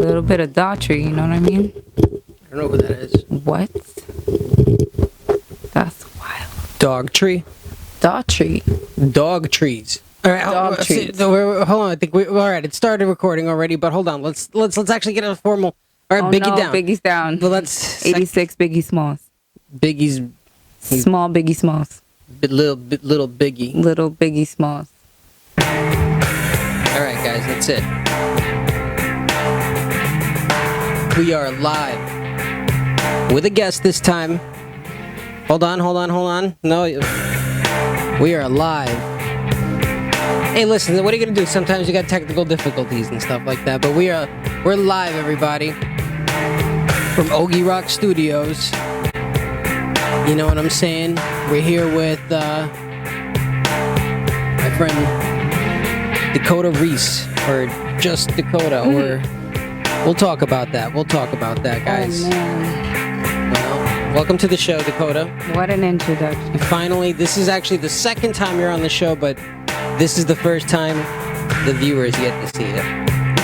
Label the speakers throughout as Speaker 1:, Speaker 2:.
Speaker 1: little bit of Daughtry, you know what I mean?
Speaker 2: I don't know who that is.
Speaker 1: What? That's wild.
Speaker 2: Dog tree?
Speaker 1: Daughtry.
Speaker 2: Dog trees. All right,
Speaker 1: Dog trees.
Speaker 2: Hold on. I think all right. It started recording already, but hold on. Let's actually get a formal. All right, Biggie down.
Speaker 1: Biggie's down.
Speaker 2: Well, that's
Speaker 1: 86 Biggie Smalls.
Speaker 2: Biggie's
Speaker 1: Small Biggie Smalls.
Speaker 2: little Biggie.
Speaker 1: Little Biggie Smalls.
Speaker 2: All right, guys, that's it. We are live with a guest this time. Hold on. No, we are live. Hey, listen, what are you gonna do? Sometimes you got technical difficulties and stuff like that, but we're live, everybody, from Ogie Rock Studios. You know what I'm saying? We're here with my friend Dakota Reese, or just Dakota, or we'll talk about that. Guys.
Speaker 1: Oh, man.
Speaker 2: Well, welcome to the show, Dakota.
Speaker 1: What an introduction.
Speaker 2: Finally, this is actually the second time you're on the show, but this is the first time the viewers get to see it.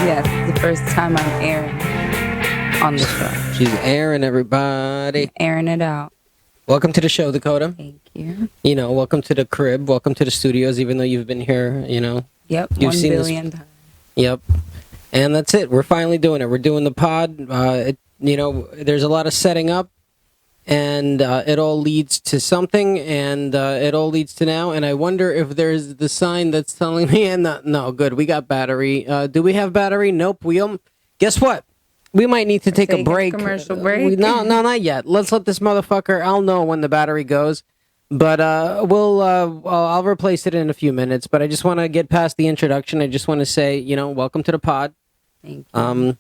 Speaker 1: Yes, it's the first time I'm airing on the show.
Speaker 2: She's airing, everybody.
Speaker 1: Airing it out.
Speaker 2: Welcome to the show, Dakota.
Speaker 1: Thank you.
Speaker 2: You know, welcome to the crib. Welcome to the studios, even though you've been here, you know.
Speaker 1: Yep,
Speaker 2: You've
Speaker 1: 1
Speaker 2: seen
Speaker 1: billion times.
Speaker 2: Yep. And that's it. We're finally doing it. We're doing the pod. There's a lot of setting up, and it all leads to something, and it all leads to now. And I wonder if there's the sign that's telling me, no, good. We got battery. Do we have battery? Nope. Guess what? We might need to take a break.
Speaker 1: Commercial break?
Speaker 2: No, not yet. Let's let this motherfucker. I'll know when the battery goes. But I'll replace it in a few minutes. But I just want to get past the introduction. I just want to say, welcome to the pod.
Speaker 1: Thank you.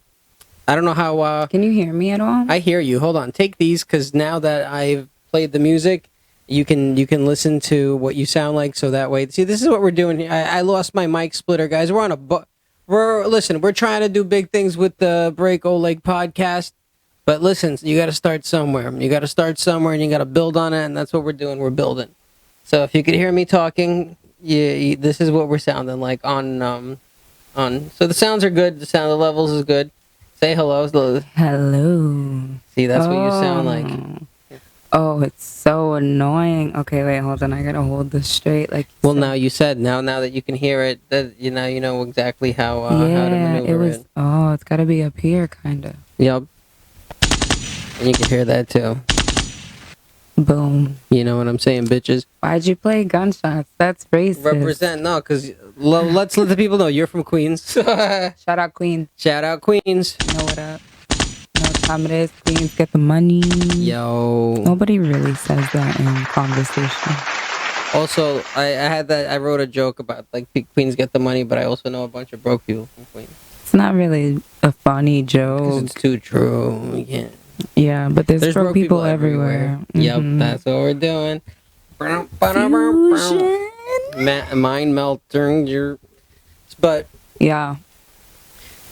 Speaker 2: I don't know how.
Speaker 1: Can you hear me at all?
Speaker 2: I hear you. Hold on. Take these, because now that I've played the music, you can listen to what you sound like. So that way, see, this is what we're doing here. I lost my mic splitter, guys. We're on we're trying to do big things with the Break Oleg podcast. But listen, you got to start somewhere. And you got to build on it, and that's what we're doing. We're building. So if you could hear me talking, this is what we're sounding like on. So the sounds are good. The levels is good. Say hello.
Speaker 1: Hello.
Speaker 2: See, that's what you sound like.
Speaker 1: Oh, it's so annoying. Okay, wait, hold on. I gotta hold this straight.
Speaker 2: Well, now you said now that you can hear it, that you know exactly how to maneuver it.
Speaker 1: Oh, it's gotta be up here, kind of.
Speaker 2: Yep. And you can hear that too.
Speaker 1: Boom.
Speaker 2: You know what I'm saying, bitches?
Speaker 1: Why'd you play gunshots? That's racist.
Speaker 2: Represent, no, because let's let the people know you're from Queens.
Speaker 1: Shout out Queens.
Speaker 2: Shout out Queens.
Speaker 1: You know what up? You know what time it is? Queens get the money.
Speaker 2: Yo.
Speaker 1: Nobody really says that in conversation.
Speaker 2: Also, I wrote a joke about like Queens get the money, but I also know a bunch of broke people from Queens.
Speaker 1: It's not really a funny joke.
Speaker 2: Because it's too true. Yeah.
Speaker 1: Yeah, but there's broke people everywhere.
Speaker 2: Yep,
Speaker 1: Mm-hmm.
Speaker 2: that's what we're doing. Mind melting. But
Speaker 1: yeah,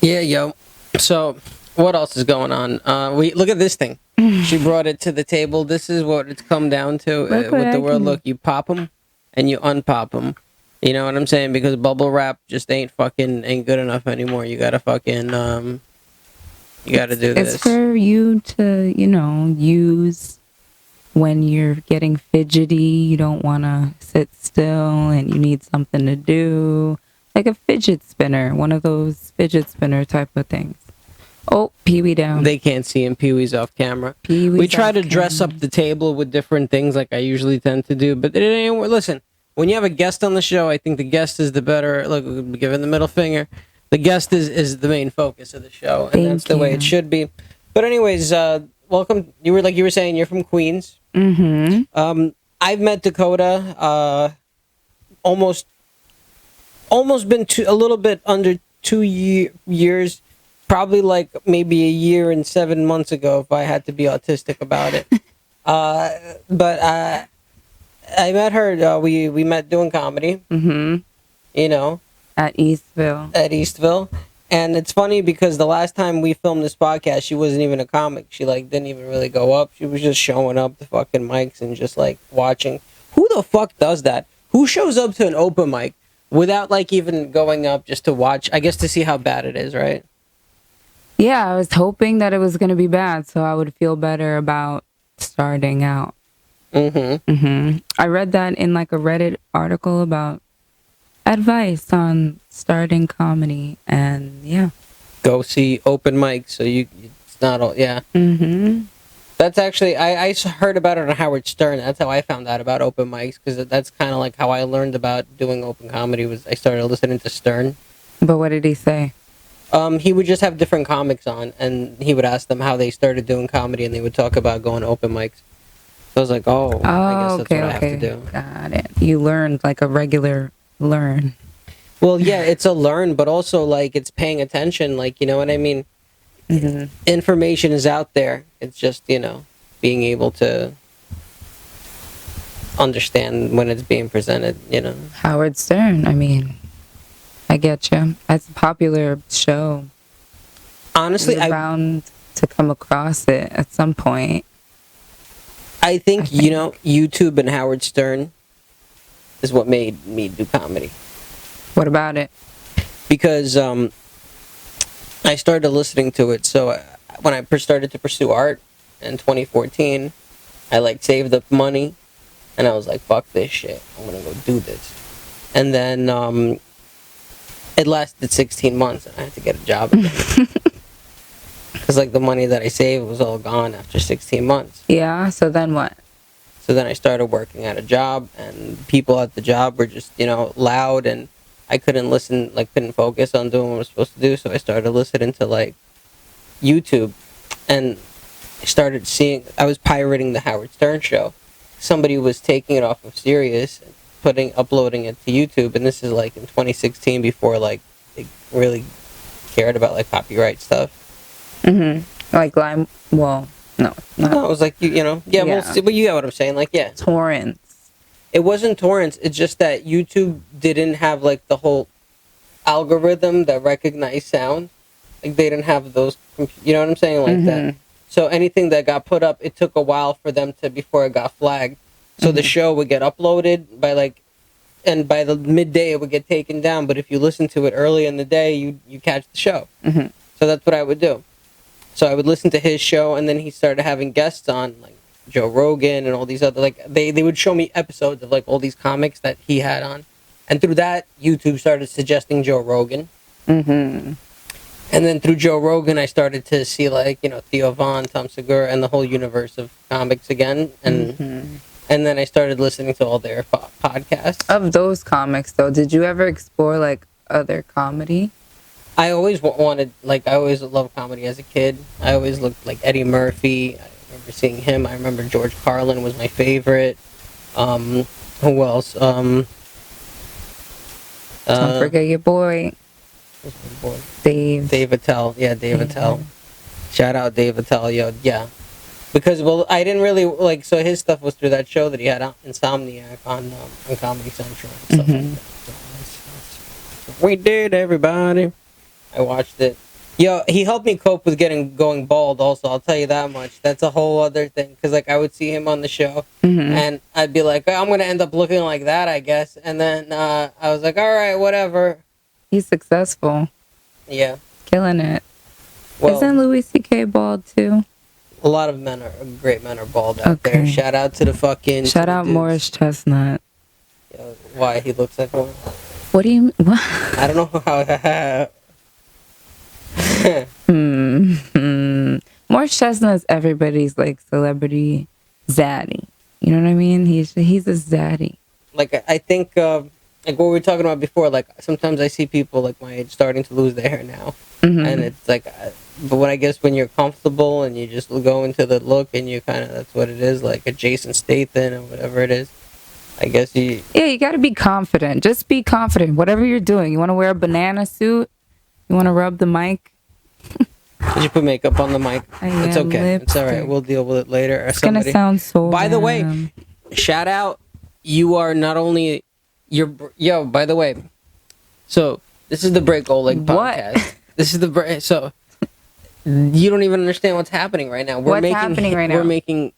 Speaker 2: yo. So what else is going on? We look at this thing. She brought it to the table. This is what it's come down to with the world. Look, you pop them and you unpop them. You know what I'm saying? Because bubble wrap just ain't good enough anymore. You gotta fucking you gotta do this.
Speaker 1: It's for you to, use when you're getting fidgety. You don't want to sit still and you need something to do. Like a fidget spinner. One of those fidget spinner type of things. Oh, Pee-wee down.
Speaker 2: They can't see him. Pee-wee's off camera. We try to dress up the table with different things like I usually tend to do. But it ain't. Listen, when you have a guest on the show, I think the guest is the better. Look, giving the middle finger. The guest is the main focus of the show, and that's the way it should be. But anyways, welcome. You were saying you're from Queens.
Speaker 1: Mm-hmm.
Speaker 2: I've met Dakota almost been a little bit under 2 years, probably like maybe a year and 7 months ago if I had to be autistic about it. But I met her. We met doing comedy.
Speaker 1: Mm-hmm.
Speaker 2: You know.
Speaker 1: At Eastville. And it's funny because the last time we filmed this podcast, she wasn't even a comic. She didn't even really go up. She was just showing up to fucking mics and just watching. Who the fuck does that? Who shows up to an open mic without even going up just to watch? I guess to see how bad it is, right? Yeah, I was hoping that it was going to be bad so I would feel better about starting out. I read that in like a Reddit article about advice on starting comedy, and yeah.
Speaker 2: Go see open mics. So it's not all. Yeah. That's actually I heard about it on Howard Stern. That's how I found out about open mics, because that's kind of like how I learned about doing open comedy. Was I started listening to Stern.
Speaker 1: But what did he say?
Speaker 2: He would just have different comics on, and he would ask them how they started doing comedy, and they would talk about going to open mics. So I was like, oh, I guess
Speaker 1: Oh,
Speaker 2: that's
Speaker 1: okay,
Speaker 2: what I have to
Speaker 1: okay.
Speaker 2: do.
Speaker 1: Got it. You learned like a regular learn.
Speaker 2: Well, yeah, it's a learn, but also like it's paying attention. Like, you know what I mean? Information is out there. It's just, being able to understand when it's being presented.
Speaker 1: Howard Stern, I mean, I get you. It's a popular show.
Speaker 2: Honestly,
Speaker 1: You're bound to come across it at some point.
Speaker 2: I think, YouTube and Howard Stern is what made me do comedy.
Speaker 1: What about it?
Speaker 2: Because I started listening to it. So when I first started to pursue art in 2014, I like saved up money, and I was like, fuck this shit. I'm going to go do this. And then it lasted 16 months, and I had to get a job again. Because like the money that I saved was all gone after 16 months.
Speaker 1: Yeah, so then what?
Speaker 2: So then I started working at a job, and people at the job were just, loud, and I couldn't couldn't focus on doing what I was supposed to do. So I started listening to like YouTube, and I started seeing, I was pirating the Howard Stern show. Somebody was taking it off of Sirius and uploading it to YouTube, and this is like in 2016, before like they really cared about like copyright stuff.
Speaker 1: Like Lime, well, no.
Speaker 2: No, it was like, yeah. Well, you get what I'm saying, like, yeah.
Speaker 1: Torrents.
Speaker 2: It wasn't torrents, it's just that YouTube didn't have like the whole algorithm that recognized sound. Like, they didn't have those, you know what I'm saying, like that. So anything that got put up, it took a while for them before it got flagged. So the show would get uploaded and by the midday it would get taken down. But if you listen to it early in the day, you catch the show. So that's what I would do. So I would listen to his show, and then he started having guests on, like Joe Rogan and all these other, like, they would show me episodes of like all these comics that he had on. And through that, YouTube started suggesting Joe Rogan. And then through Joe Rogan, I started to see like, Theo Von, Tom Segura, and the whole universe of comics again. And then I started listening to all their podcasts.
Speaker 1: Of those comics, though, did you ever explore like other comedy?
Speaker 2: I always wanted, like, I always loved comedy as a kid. I always looked like Eddie Murphy. I remember seeing him. I remember George Carlin was my favorite. Who else?
Speaker 1: Don't forget your boy.
Speaker 2: What's my boy?
Speaker 1: Dave
Speaker 2: Attell. Yeah, Dave Attell. Shout out Dave Attell. Yo, yeah. Because, well, I didn't really, like, so his stuff was through that show that he had on Insomniac on Comedy Central and stuff like that. So we did, everybody. I watched it. Yo, he helped me cope with going bald also, I'll tell you that much. That's a whole other thing. Because, like, I would see him on the show, and I'd be like, I'm going to end up looking like that, I guess. And then I was like, all right, whatever.
Speaker 1: He's successful.
Speaker 2: Yeah.
Speaker 1: Killing it.
Speaker 2: Well,
Speaker 1: isn't Louis C.K. bald, too?
Speaker 2: A lot of great men are bald out there. Shout out to the fucking...
Speaker 1: Shout out Morris Chestnut.
Speaker 2: Yo, why? He looks like one?
Speaker 1: What do you... What?
Speaker 2: I don't know how...
Speaker 1: Morris Chestnut's everybody's like celebrity zaddy. You know what I mean? He's a zaddy.
Speaker 2: Like, I think, like what we were talking about before, like, sometimes I see people like my age starting to lose their hair now. And it's like, but when I guess when you're comfortable and you just go into the look and you kind of, that's what it is, like a Jason Statham or whatever it is. I guess you
Speaker 1: got to be confident. Just be confident. Whatever you're doing. You want to wear a banana suit? You want to rub the mic?
Speaker 2: Did you put makeup on the mic? It's okay. It's all right. We'll deal with it later.
Speaker 1: It's going to sound so
Speaker 2: By the way, shout out. You are not only... Yo, by the way. So, this is the Break Oleg podcast.
Speaker 1: What?
Speaker 2: This is the... So, you don't even understand what's happening right now.
Speaker 1: What's happening right now?
Speaker 2: We're making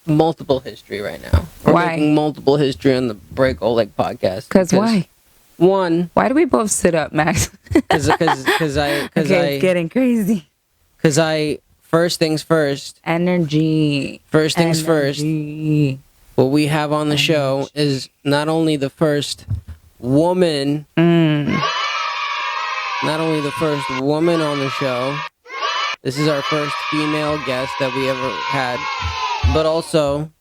Speaker 2: multiple history right now. We're making multiple history on the Break Oleg podcast.
Speaker 1: Because why?
Speaker 2: One...
Speaker 1: Why do we both sit up, Max?
Speaker 2: Because
Speaker 1: it's getting crazy.
Speaker 2: Because first things first.
Speaker 1: Energy.
Speaker 2: First things first.
Speaker 1: Energy.
Speaker 2: What we have on the show is not only the first woman, not only the first woman on the show. This is our first female guest that we ever had, but also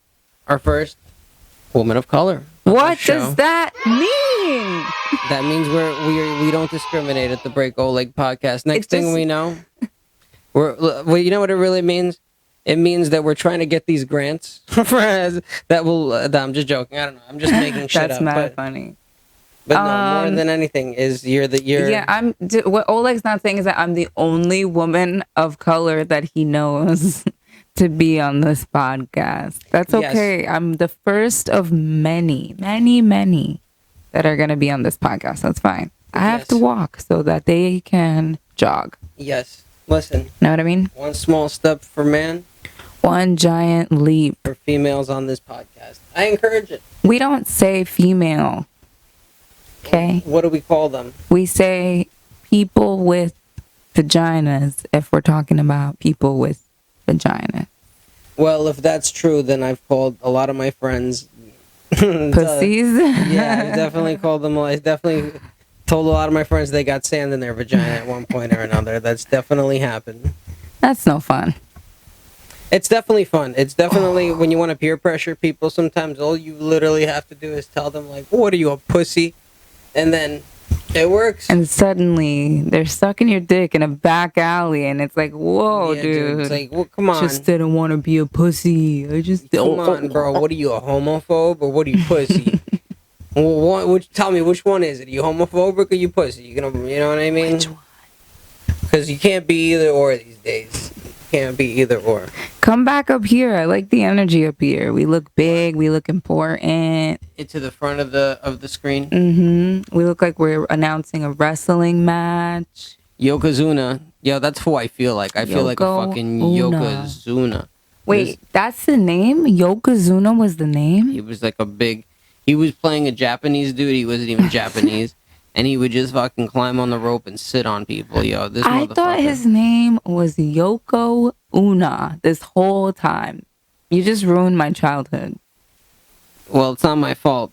Speaker 2: our first woman of color.
Speaker 1: What does that mean?
Speaker 2: That means we don't discriminate at the Break Oleg podcast. Next thing we know, you know what it really means? It means that we're trying to get these grants that will. I'm just joking. I don't know. I'm just making shit
Speaker 1: That's
Speaker 2: up.
Speaker 1: mad funny.
Speaker 2: But no, more than anything is you're.
Speaker 1: Yeah, what Oleg's not saying is that I'm the only woman of color that he knows to be on this podcast. That's okay. Yes. I'm the first of many that are going to be on this podcast. That's fine. I have to walk so that they can jog.
Speaker 2: Yes. Listen.
Speaker 1: Know what I mean?
Speaker 2: One small step for man.
Speaker 1: One giant leap
Speaker 2: for females on this podcast. I encourage it.
Speaker 1: We don't say female. Okay.
Speaker 2: What do we call them?
Speaker 1: We say people with vaginas if we're talking about people with vagina.
Speaker 2: Well, if that's true, then I've called a lot of my friends
Speaker 1: pussies.
Speaker 2: Yeah, I've definitely called them. I definitely told a lot of my friends they got sand in their vagina at one point or another. That's definitely happened.
Speaker 1: That's no fun.
Speaker 2: It's definitely fun. It's definitely when you want to peer pressure people. Sometimes all you literally have to do is tell them like, "What are you, a pussy?" And then it works.
Speaker 1: And suddenly they're sucking your dick in a back alley, and it's like, "Whoa,
Speaker 2: yeah,
Speaker 1: dude!
Speaker 2: It's like, well, come on.
Speaker 1: Just didn't want to be a pussy. I just
Speaker 2: come on, bro. What are you, a homophobe or what are you, pussy?" Well, tell me which one is it? Are you homophobic or you pussy? You know what I mean?
Speaker 1: Which one?
Speaker 2: Because you can't be either or these days. Can't be either or.
Speaker 1: Come back up here. I like the energy up here. We look big. We look important.
Speaker 2: Into the front of the screen.
Speaker 1: Mm-hmm. We look like we're announcing a wrestling match.
Speaker 2: Yokozuna. Yo, that's who I feel like. I feel like a fucking Yokozuna.
Speaker 1: Wait, that's the name? Yokozuna was the name?
Speaker 2: He was like he was playing a Japanese dude. He wasn't even Japanese. And he would just fucking climb on the rope and sit on people, yo.
Speaker 1: I thought his name was Yoko Una this whole time. You just ruined my childhood.
Speaker 2: Well, it's not my fault.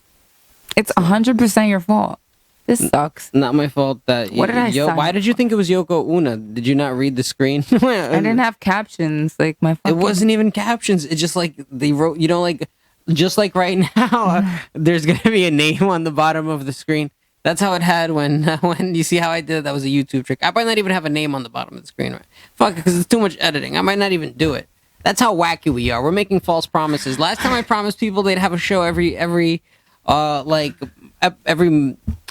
Speaker 1: It's 100% your fault. This sucks.
Speaker 2: Not my fault that...
Speaker 1: What did I say?
Speaker 2: Why did you think it was Yoko Una? Did you not read the screen?
Speaker 1: I didn't have captions. Like my fucking...
Speaker 2: It wasn't even captions. It's just like they wrote, like... Just like right now, there's going to be a name on the bottom of the screen. That's how it had when you see how I did it. That was a YouTube trick. I might not even have a name on the bottom of the screen, right? Fuck, because it's too much editing. I might not even do it. That's how wacky we are. We're making false promises. Last time I promised people they'd have a show every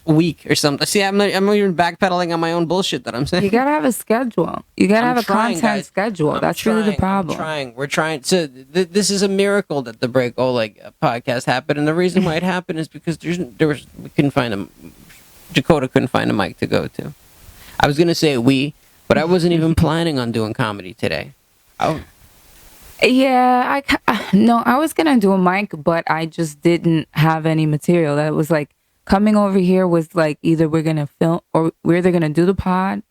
Speaker 2: week or something. See, I'm not even backpedaling on my own bullshit that I'm saying.
Speaker 1: You gotta have a schedule. You gotta have a content schedule. That's really the problem.
Speaker 2: We're trying. So this is a miracle that the Break Oleg podcast happened, and the reason why it happened is because we couldn't find a Dakota couldn't find a mic to go to. I was gonna say but I wasn't even planning on doing comedy today.
Speaker 1: Yeah, I was gonna do a mic, but I just didn't have any material. That was like coming over here was like either we're gonna film or we're either gonna do the pod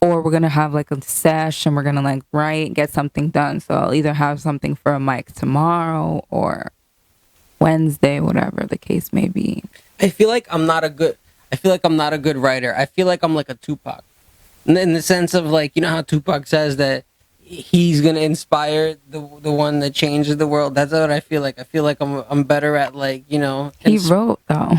Speaker 1: or we're gonna have like a sesh and we're gonna like write, get something done. So I'll either have something for a mic tomorrow or Wednesday, whatever the case may be.
Speaker 2: I feel like I'm not a good writer. I feel like I'm like a Tupac. In the sense of like, you know how Tupac says that he's gonna inspire the one that changes the world. That's what I feel like. I feel like I'm better at like,
Speaker 1: He wrote though.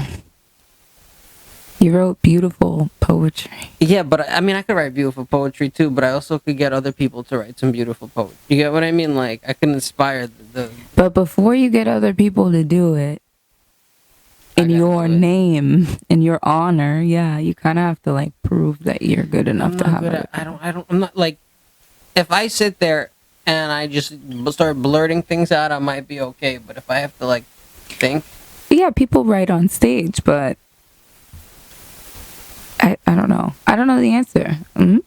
Speaker 1: He wrote beautiful poetry.
Speaker 2: Yeah, but I mean, I could write beautiful poetry too, but I also could get other people to write some beautiful poetry. You get what I mean? Like, I can inspire the...
Speaker 1: But before you get other people to do it, in your name, in your honor, yeah, you kind of have to like prove that you're good enough to have it.
Speaker 2: I'm not like, if I sit there and I just start blurting things out, I might be okay. But if I have to like think...
Speaker 1: Yeah, people write on stage, but I don't know. I don't know the answer. I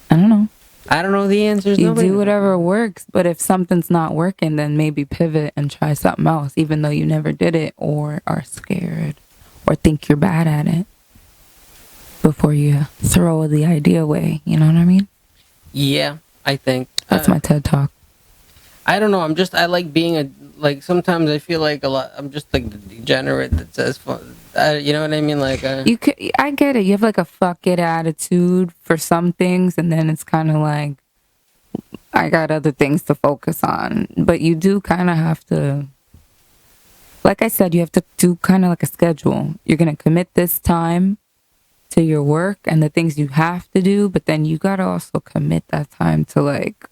Speaker 1: don't know.
Speaker 2: I don't know the answers.
Speaker 1: You do whatever works, but if something's not working, then maybe pivot and try something else, even though you never did it or are scared or think you're bad at it before you throw the idea away. You know what I mean?
Speaker 2: Yeah, I think.
Speaker 1: That's my TED talk.
Speaker 2: I don't know. I like being like, sometimes I feel like a lot, I'm just like the degenerate that says fun. You know what I mean? Like,
Speaker 1: I get it. You have like a fuck it attitude for some things, and then it's kind of like, I got other things to focus on. But you do kind of have to, like I said, you have to do kind of like a schedule. You're going to commit this time to your work and the things you have to do, but then you got to also commit that time to like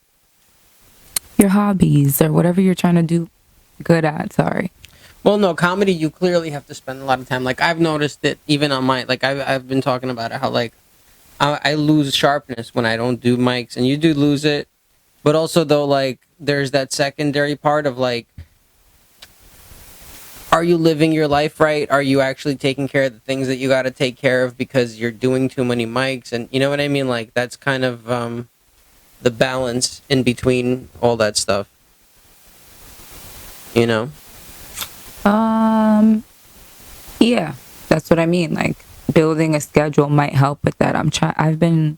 Speaker 1: your hobbies or whatever you're trying to do good at. Sorry.
Speaker 2: well, no, comedy, you clearly have to spend a lot of time. Like, I've noticed it even on my, like, I've been talking about it, how, like, I lose sharpness when I don't do mics, and you do lose it. But also, though, like, there's that secondary part of, like, are you living your life right? Are you actually taking care of the things that you got to take care of because you're doing too many mics? And you know what I mean? Like, that's kind of the balance in between all that stuff. You know?
Speaker 1: Yeah, that's what I mean. Like building a schedule might help with that. I've been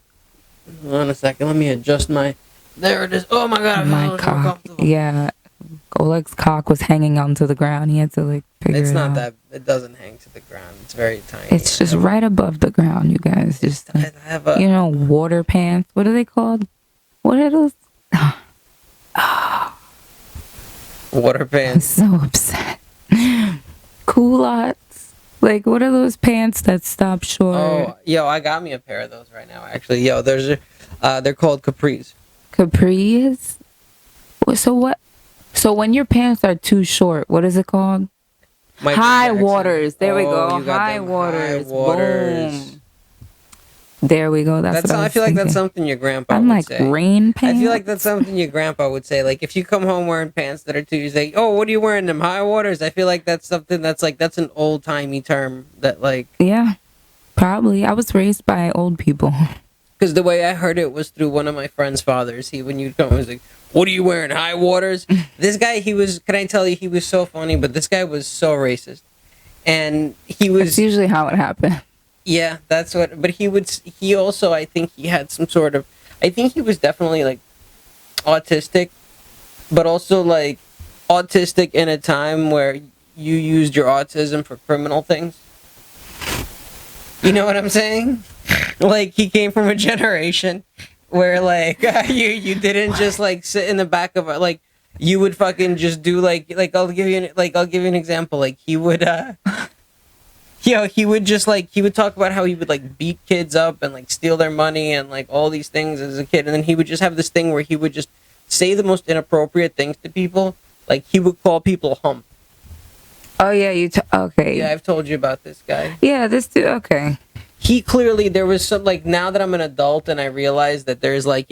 Speaker 2: Hold on a second. Let me adjust my. There it is. Oh my god, I feel
Speaker 1: my
Speaker 2: so
Speaker 1: cock.
Speaker 2: comfortable.
Speaker 1: Yeah, Oleg's cock was hanging onto the ground. He had to like figure
Speaker 2: It's
Speaker 1: it
Speaker 2: not
Speaker 1: out.
Speaker 2: that. It doesn't hang to the ground. It's very tiny.
Speaker 1: It's just right above the ground, you guys. Just
Speaker 2: I
Speaker 1: like,
Speaker 2: have a.
Speaker 1: water pants. What are they called? What are those?
Speaker 2: Water
Speaker 1: I'm
Speaker 2: pants.
Speaker 1: so upset. Culottes. Like, what are those pants that stop short?
Speaker 2: Oh, yo, I got me a pair of those right now. Actually, yo, they're called capris.
Speaker 1: Capris? So what? So when your pants are too short, what is it called?
Speaker 2: Michael
Speaker 1: High
Speaker 2: Jackson.
Speaker 1: waters. There we
Speaker 2: Oh,
Speaker 1: go.
Speaker 2: you got
Speaker 1: High
Speaker 2: them
Speaker 1: waters.
Speaker 2: high waters.
Speaker 1: Boom. There we go. That's what I
Speaker 2: I
Speaker 1: was
Speaker 2: feel like that's
Speaker 1: thinking.
Speaker 2: something your grandpa
Speaker 1: I'm
Speaker 2: would
Speaker 1: like
Speaker 2: say.
Speaker 1: rain
Speaker 2: I
Speaker 1: pants.
Speaker 2: feel like that's something your grandpa would say. Like, if you come home wearing pants that are too, you say, "Oh, what are you wearing? Them high waters?" I feel like that's something that's an old timey term that, like,
Speaker 1: Yeah, probably. I was raised by old people.
Speaker 2: because the way I heard it was through one of my friend's fathers. When you come, he was like, "What are you wearing? High waters?" This guy, he was. Can I tell you, he was so funny, but this guy was so racist, and he
Speaker 1: That's
Speaker 2: was.
Speaker 1: usually how it happened.
Speaker 2: Yeah, that's what. But he would. He also, I think, he had some sort of. I think he was definitely like autistic, but also like autistic in a time where you used your autism for criminal things. You know what I'm saying? Like, he came from a generation where, like, you didn't just like sit in the back of a, like, you would fucking just do like I'll give you an example. Like, he would he would just like he would talk about how he would like beat kids up and like steal their money and like all these things as a kid, and then he would just have this thing where he would just say the most inappropriate things to people. Like, he would call people hump.
Speaker 1: Oh yeah, okay.
Speaker 2: Yeah, I've told you about this guy.
Speaker 1: Yeah, this dude. Okay.
Speaker 2: He clearly, there was some, like, now that I'm an adult and I realize that there's like,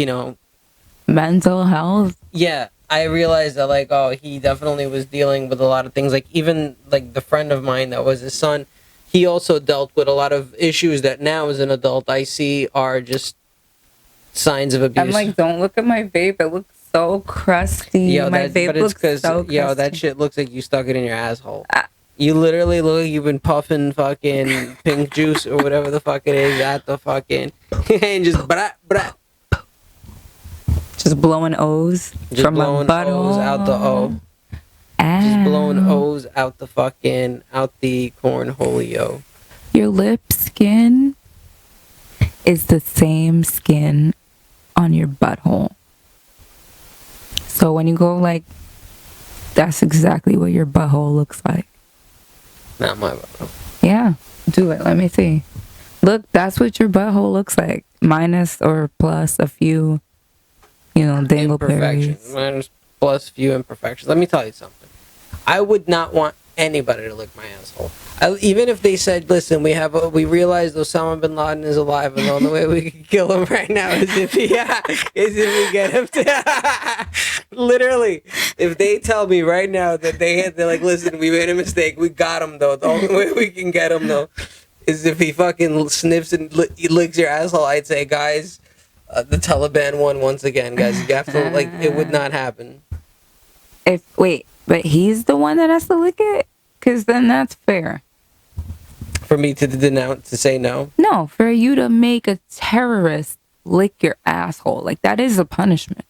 Speaker 1: Mental health.
Speaker 2: yeah, I realized that, like, oh, he definitely was dealing with a lot of things. Like, even like the friend of mine that was his son, he also dealt with a lot of issues that now as an adult I see are just signs of abuse.
Speaker 1: I'm like, don't look at my vape. It looks so crusty. My vape looks so crusty.
Speaker 2: Yo, that shit looks like you stuck it in your asshole. You literally look like you've been puffing fucking pink juice or whatever the fuck it is at the fucking and just
Speaker 1: just blowing O's
Speaker 2: just
Speaker 1: from
Speaker 2: blowing
Speaker 1: my
Speaker 2: O's
Speaker 1: butthole.
Speaker 2: out the O. Just blowing O's out the fucking out the cornholio.
Speaker 1: Your lip skin is the same skin on your butthole. So when you go like, that's exactly what your butthole looks like.
Speaker 2: Not my butthole.
Speaker 1: Yeah, do it. Let me see. Look, that's what your butthole looks like. Minus or plus a few, dingleberries.
Speaker 2: Imperfections. Minus plus few imperfections. Let me tell you something. I would not want anybody to lick my asshole. Even if they said, "Listen, we realized Osama bin Laden is alive, and the only way we can kill him right now is if we get him to." Literally, if they tell me right now that they're like, "Listen, we made a mistake. We got him though. The only way we can get him though is if he fucking sniffs and licks your asshole." I'd say, guys, the Taliban won once again, guys. You have to like, it would not happen.
Speaker 1: But he's the one that has to lick it? Because then that's fair.
Speaker 2: For me to denounce, to say no?
Speaker 1: No, for you to make a terrorist lick your asshole. Like, that is a punishment.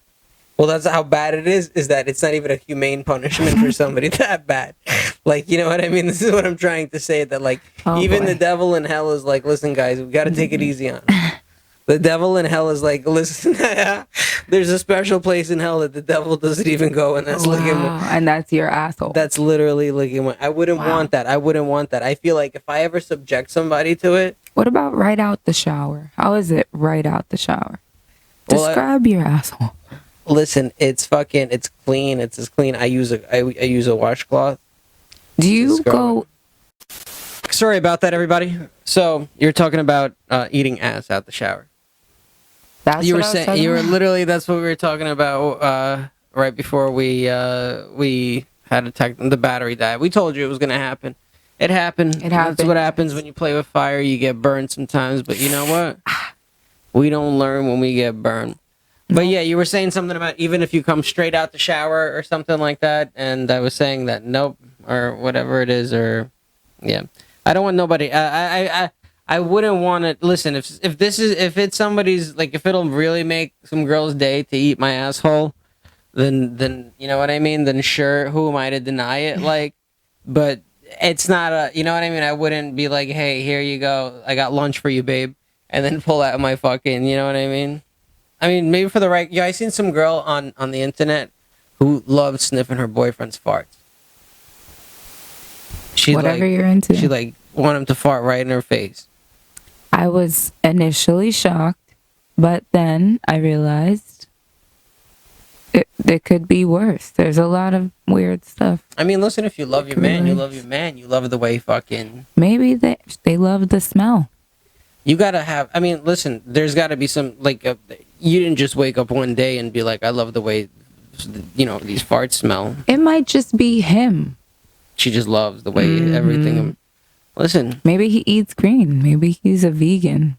Speaker 2: Well, that's how bad it is that it's not even a humane punishment for somebody that bad. Like, you know what I mean? This is what I'm trying to say, that, like,
Speaker 1: Oh,
Speaker 2: even
Speaker 1: boy.
Speaker 2: the devil in hell is like, listen, guys, we got to take it easy on him. The devil in hell is like, listen, there's a special place in hell that the devil doesn't even go, and that's licking.
Speaker 1: And that's your asshole.
Speaker 2: That's literally licking. I wouldn't want that. I wouldn't want that. I feel like if I ever subject somebody to it.
Speaker 1: What about right out the shower? How is it right out the shower? Describe your asshole.
Speaker 2: Listen, it's clean. It's as clean. I use a washcloth.
Speaker 1: Do you go?
Speaker 2: Sorry about that, everybody. So you're talking about eating ass out the shower.
Speaker 1: That's
Speaker 2: you
Speaker 1: what
Speaker 2: were
Speaker 1: I was
Speaker 2: saying.
Speaker 1: talking
Speaker 2: You were
Speaker 1: about?
Speaker 2: literally. That's what we were talking about right before we had the battery died. We told you it was gonna happen. It happened.
Speaker 1: It happened.
Speaker 2: That's what happens when you play with fire. You get burned sometimes, but you know what? We don't learn when we get burned. But yeah, you were saying something about even if you come straight out the shower or something like that, and I was saying that nope, or whatever it is, or yeah, I don't want nobody. I wouldn't want to listen if it's somebody's, like, if it'll really make some girl's day to eat my asshole, then you know what I mean. Then sure, who am I to deny it? Like, but it's not a, you know what I mean. I wouldn't be like, hey, here you go, I got lunch for you, babe, and then pull out my fucking, you know what I mean. I mean, maybe for the right. Yeah, I seen some girl on the internet who loved sniffing her boyfriend's farts. She
Speaker 1: Whatever
Speaker 2: like,
Speaker 1: you're into.
Speaker 2: She like want him to fart right in her face.
Speaker 1: I was initially shocked, but then I realized it could be worse. There's a lot of weird stuff.
Speaker 2: I mean, listen, if you love your man, you love your man. You love the way fucking.
Speaker 1: Maybe they love the smell.
Speaker 2: You gotta have. I mean, listen. There's got to be some, like, you didn't just wake up one day and be like, I love the way, these farts smell.
Speaker 1: It might just be him.
Speaker 2: She just loves the way everything. Listen.
Speaker 1: Maybe he eats green. Maybe he's a vegan.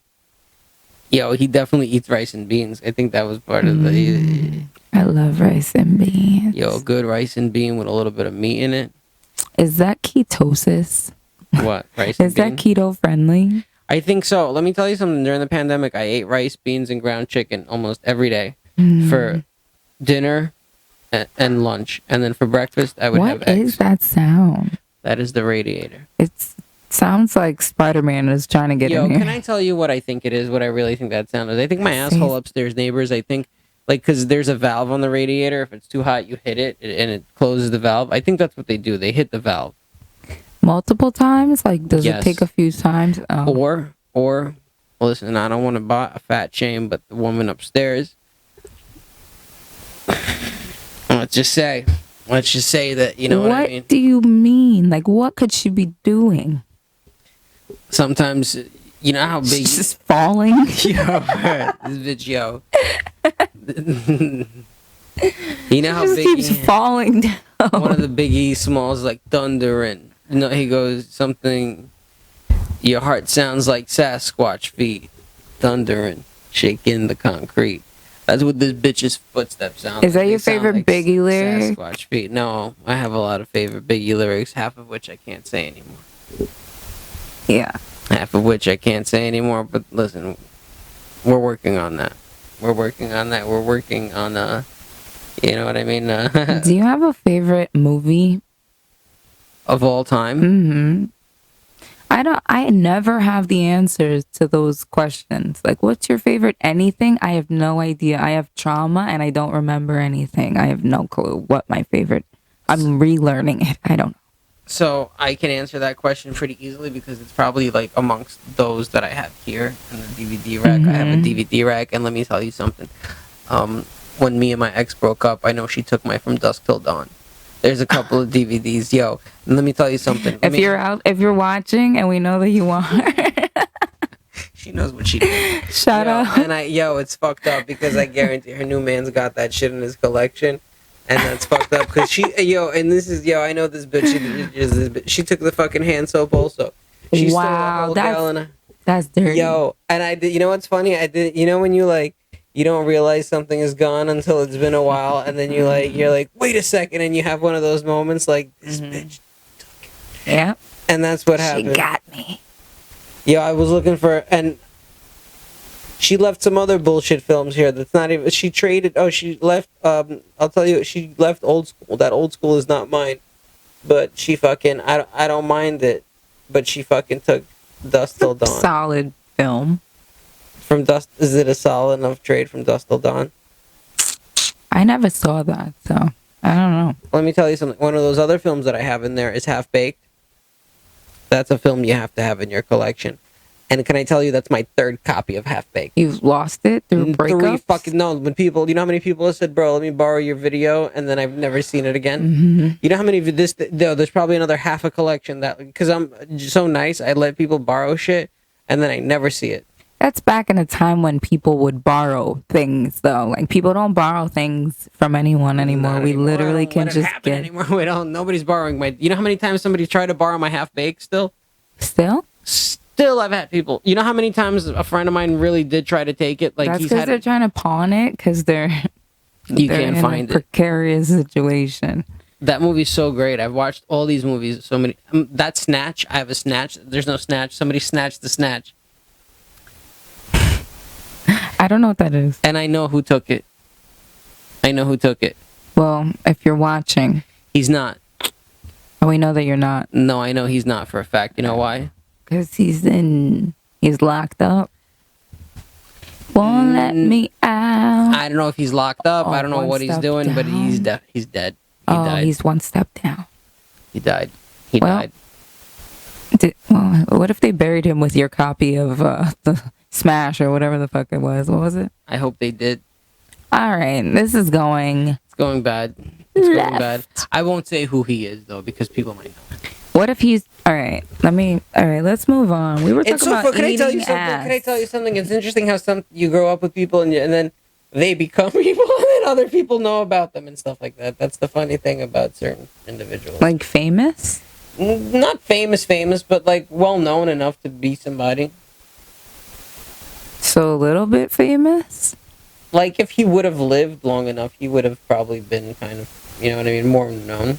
Speaker 2: Yo, he definitely eats rice and beans. I think that was part of the.
Speaker 1: I love rice and beans.
Speaker 2: Yo, good rice and bean with a little bit of meat in it.
Speaker 1: Is that ketosis?
Speaker 2: What? Rice and
Speaker 1: Is that keto friendly?
Speaker 2: I think so. Let me tell you something. During the pandemic, I ate rice, beans, and ground chicken almost every day for dinner and lunch. And then for breakfast, I would have eggs.
Speaker 1: What is that sound?
Speaker 2: That is the radiator.
Speaker 1: It sounds like Spider-Man is trying to get in here.
Speaker 2: Can I tell you what I think it is? What I really think that sound is? I think my asshole upstairs neighbors, I think, like, because there's a valve on the radiator. If it's too hot, you hit it and it closes the valve. I think that's what they do. They hit the valve.
Speaker 1: Multiple times? Like, does
Speaker 2: Yes.
Speaker 1: it take a few times? Oh.
Speaker 2: Or, listen, I don't want to buy a fat shame, but the woman upstairs, let's just say that, you know what I mean?
Speaker 1: What do you mean? Like, what could she be doing?
Speaker 2: Sometimes, you know how big...
Speaker 1: She's just falling?
Speaker 2: Yo, this bitch, yo. You know how
Speaker 1: She
Speaker 2: big...
Speaker 1: just keeps falling down.
Speaker 2: One of the Biggie Smalls, like thunder, and he goes something. Your heart sounds like Sasquatch feet, thundering, shaking the concrete. That's what this bitch's footsteps sound.
Speaker 1: Is that your favorite Biggie lyric?
Speaker 2: Sasquatch feet. No, I have a lot of favorite Biggie lyrics, half of which I can't say anymore.
Speaker 1: Yeah.
Speaker 2: Half of which I can't say anymore. But listen, we're working on that. We're working on, you know what I mean?
Speaker 1: Do you have a favorite movie?
Speaker 2: Of all time?
Speaker 1: Mm-hmm. I never have the answers to those questions. Like, what's your favorite anything? I have no idea. I have trauma and I don't remember anything. I have no clue what my favorite. I'm relearning it. I don't know.
Speaker 2: So I can answer that question pretty easily because it's probably like amongst those that I have here in the DVD rack. I have a DVD rack, and let me tell you something. When me and my ex broke up, I know she took my From Dusk Till Dawn. There's a couple of DVDs, yo. And let me tell you something.
Speaker 1: If you're watching, and we know that you are,
Speaker 2: she knows what she did.
Speaker 1: Shut up.
Speaker 2: And it's fucked up because I guarantee her new man's got that shit in his collection, and that's fucked up because and this is I know this bitch. She took the fucking hand soap also. She stole a whole gallon.
Speaker 1: That's dirty.
Speaker 2: Yo, and I did. You know what's funny? I did. You know when you like. You don't realize something is gone until it's been a while, and then you're like, wait a second, and you have one of those moments like, this bitch took it.
Speaker 1: Yeah.
Speaker 2: And that's what happened.
Speaker 1: She got me.
Speaker 2: Yeah, I was looking for, and She left some other bullshit films here. That's not even. She traded. Oh, she left. I'll tell you. She left Old School. That Old School is not mine. But she fucking. I don't mind it. But she fucking took Dust Till Dawn.
Speaker 1: Solid film.
Speaker 2: From Dust. Is it a solid enough trade from Dust Till Dawn?
Speaker 1: I never saw that, so I don't know.
Speaker 2: Let me tell you something. One of those other films that I have in there is Half Baked. That's a film you have to have in your collection. And can I tell you, that's my third copy of Half Baked.
Speaker 1: You've lost it through breakups?
Speaker 2: No. When people, you know how many people have said, bro, let me borrow your video, and then I've never seen it again?
Speaker 1: Mm-hmm.
Speaker 2: You know how many, there's probably another half a collection that, because I'm so nice, I let people borrow shit, and then I never see it.
Speaker 1: That's back in a time when people would borrow things, though. Like, people don't borrow things from anyone anymore. We literally can just get...
Speaker 2: Anymore. We don't. Nobody's borrowing my... You know how many times somebody tried to borrow my Half Baked still?
Speaker 1: Still?
Speaker 2: Still, I've had people... You know how many times a friend of mine really did try to take it? Like,
Speaker 1: that's because they're trying to pawn it, because they're
Speaker 2: can't find
Speaker 1: in a precarious situation.
Speaker 2: That movie's so great. I've watched all these movies. So many... that Snatch, I have a Snatch. There's no Snatch. Somebody snatched the Snatch.
Speaker 1: I don't know what that is.
Speaker 2: And I know who took it.
Speaker 1: Well, if you're watching...
Speaker 2: He's not.
Speaker 1: Oh, we know that you're not.
Speaker 2: No, I know he's not for a fact. You know why?
Speaker 1: Because he's locked up. Won't let me out.
Speaker 2: I don't know if he's locked up. I don't know what he's doing, but he's dead. He died.
Speaker 1: He's one step down.
Speaker 2: He died. He died.
Speaker 1: What if they buried him with your copy of the Smash or whatever the fuck it was? What was it?
Speaker 2: I hope they did.
Speaker 1: All right, this is going...
Speaker 2: It's going bad. It's going bad. I won't say who he is, though, because people might know.
Speaker 1: What if he's... All right, let's move on. We were talking about
Speaker 2: Can I tell you something? It's interesting how you grow up with people and then they become people and then other people know about them and stuff like that. That's the funny thing about certain individuals.
Speaker 1: Like famous?
Speaker 2: Not famous, but like well-known enough to be somebody.
Speaker 1: So a little bit famous?
Speaker 2: Like if he would have lived long enough, he would have probably been kind of, you know what I mean, more known.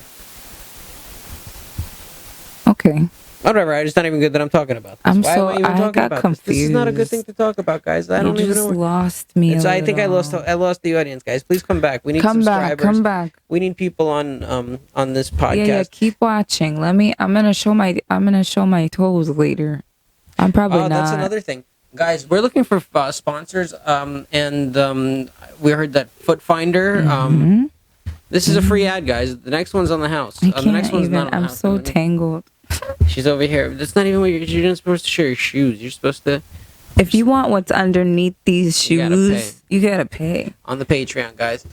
Speaker 1: Okay.
Speaker 2: Whatever, it's not even good that I'm talking about this.
Speaker 1: I got confused.
Speaker 2: This is not a good thing to talk about, guys. I don't even know.
Speaker 1: You just lost me.
Speaker 2: I think I lost the audience, guys. Please come back. We need subscribers.
Speaker 1: Come back.
Speaker 2: We need people on this podcast.
Speaker 1: Yeah, keep watching. I'm gonna show my toes later. I'm probably not.
Speaker 2: That's another thing. Guys, we're looking for sponsors, and we heard that Foot Finder.
Speaker 1: Mm-hmm.
Speaker 2: This is a free ad, guys. The next one's on the house. The next one's not on the house.
Speaker 1: I'm so tangled.
Speaker 2: She's over here. That's not even what you're not supposed to share your shoes. You're supposed to...
Speaker 1: If you want what's underneath these shoes, you gotta pay.
Speaker 2: On the Patreon, guys.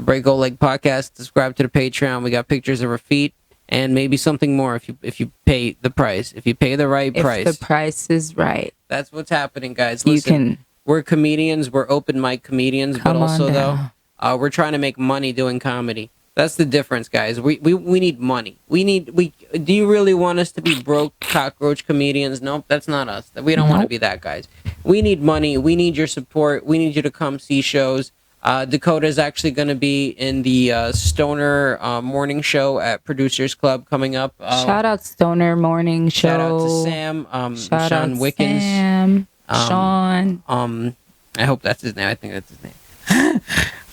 Speaker 2: Break Old Leg Podcast. Subscribe to the Patreon. We got pictures of her feet. And maybe something more if you pay the price. If you pay the right price.
Speaker 1: If the price is right.
Speaker 2: That's what's happening, guys. Listen, we're comedians. We're open mic comedians. But also, though, we're trying to make money doing comedy. That's the difference, guys. We need money. Do you really want us to be broke cockroach comedians? Nope, that's not us. We don't want to be that, guys. We need money. We need your support. We need you to come see shows. Dakota is actually going to be in the Stoner Morning Show at Producers Club coming up.
Speaker 1: Shout out Stoner Morning Show.
Speaker 2: Shout out to Sam.
Speaker 1: Shout
Speaker 2: Sean
Speaker 1: out
Speaker 2: Wickens.
Speaker 1: Sam. Sean.
Speaker 2: I hope that's his name. I think that's his name.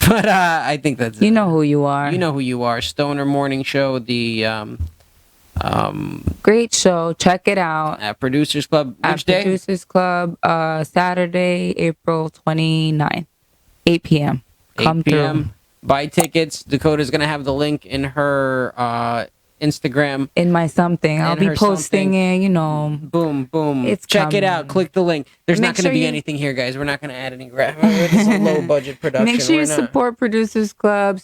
Speaker 2: But I think that's his name.
Speaker 1: Know who you are.
Speaker 2: You know who you are. Stoner Morning Show. The
Speaker 1: great show. Check it out
Speaker 2: at Producers Club. Which day?
Speaker 1: Producers Club. Saturday, April 29th. 8 p.m.
Speaker 2: 8 p.m. Buy tickets. Dakota's going to have the link in her Instagram.
Speaker 1: In my something. I'll be posting it,
Speaker 2: Boom, boom. Check it out. Click the link. There's not going to be anything here, guys. We're not going to add any graphics. It's a low-budget production.
Speaker 1: Make sure you support Producers Club.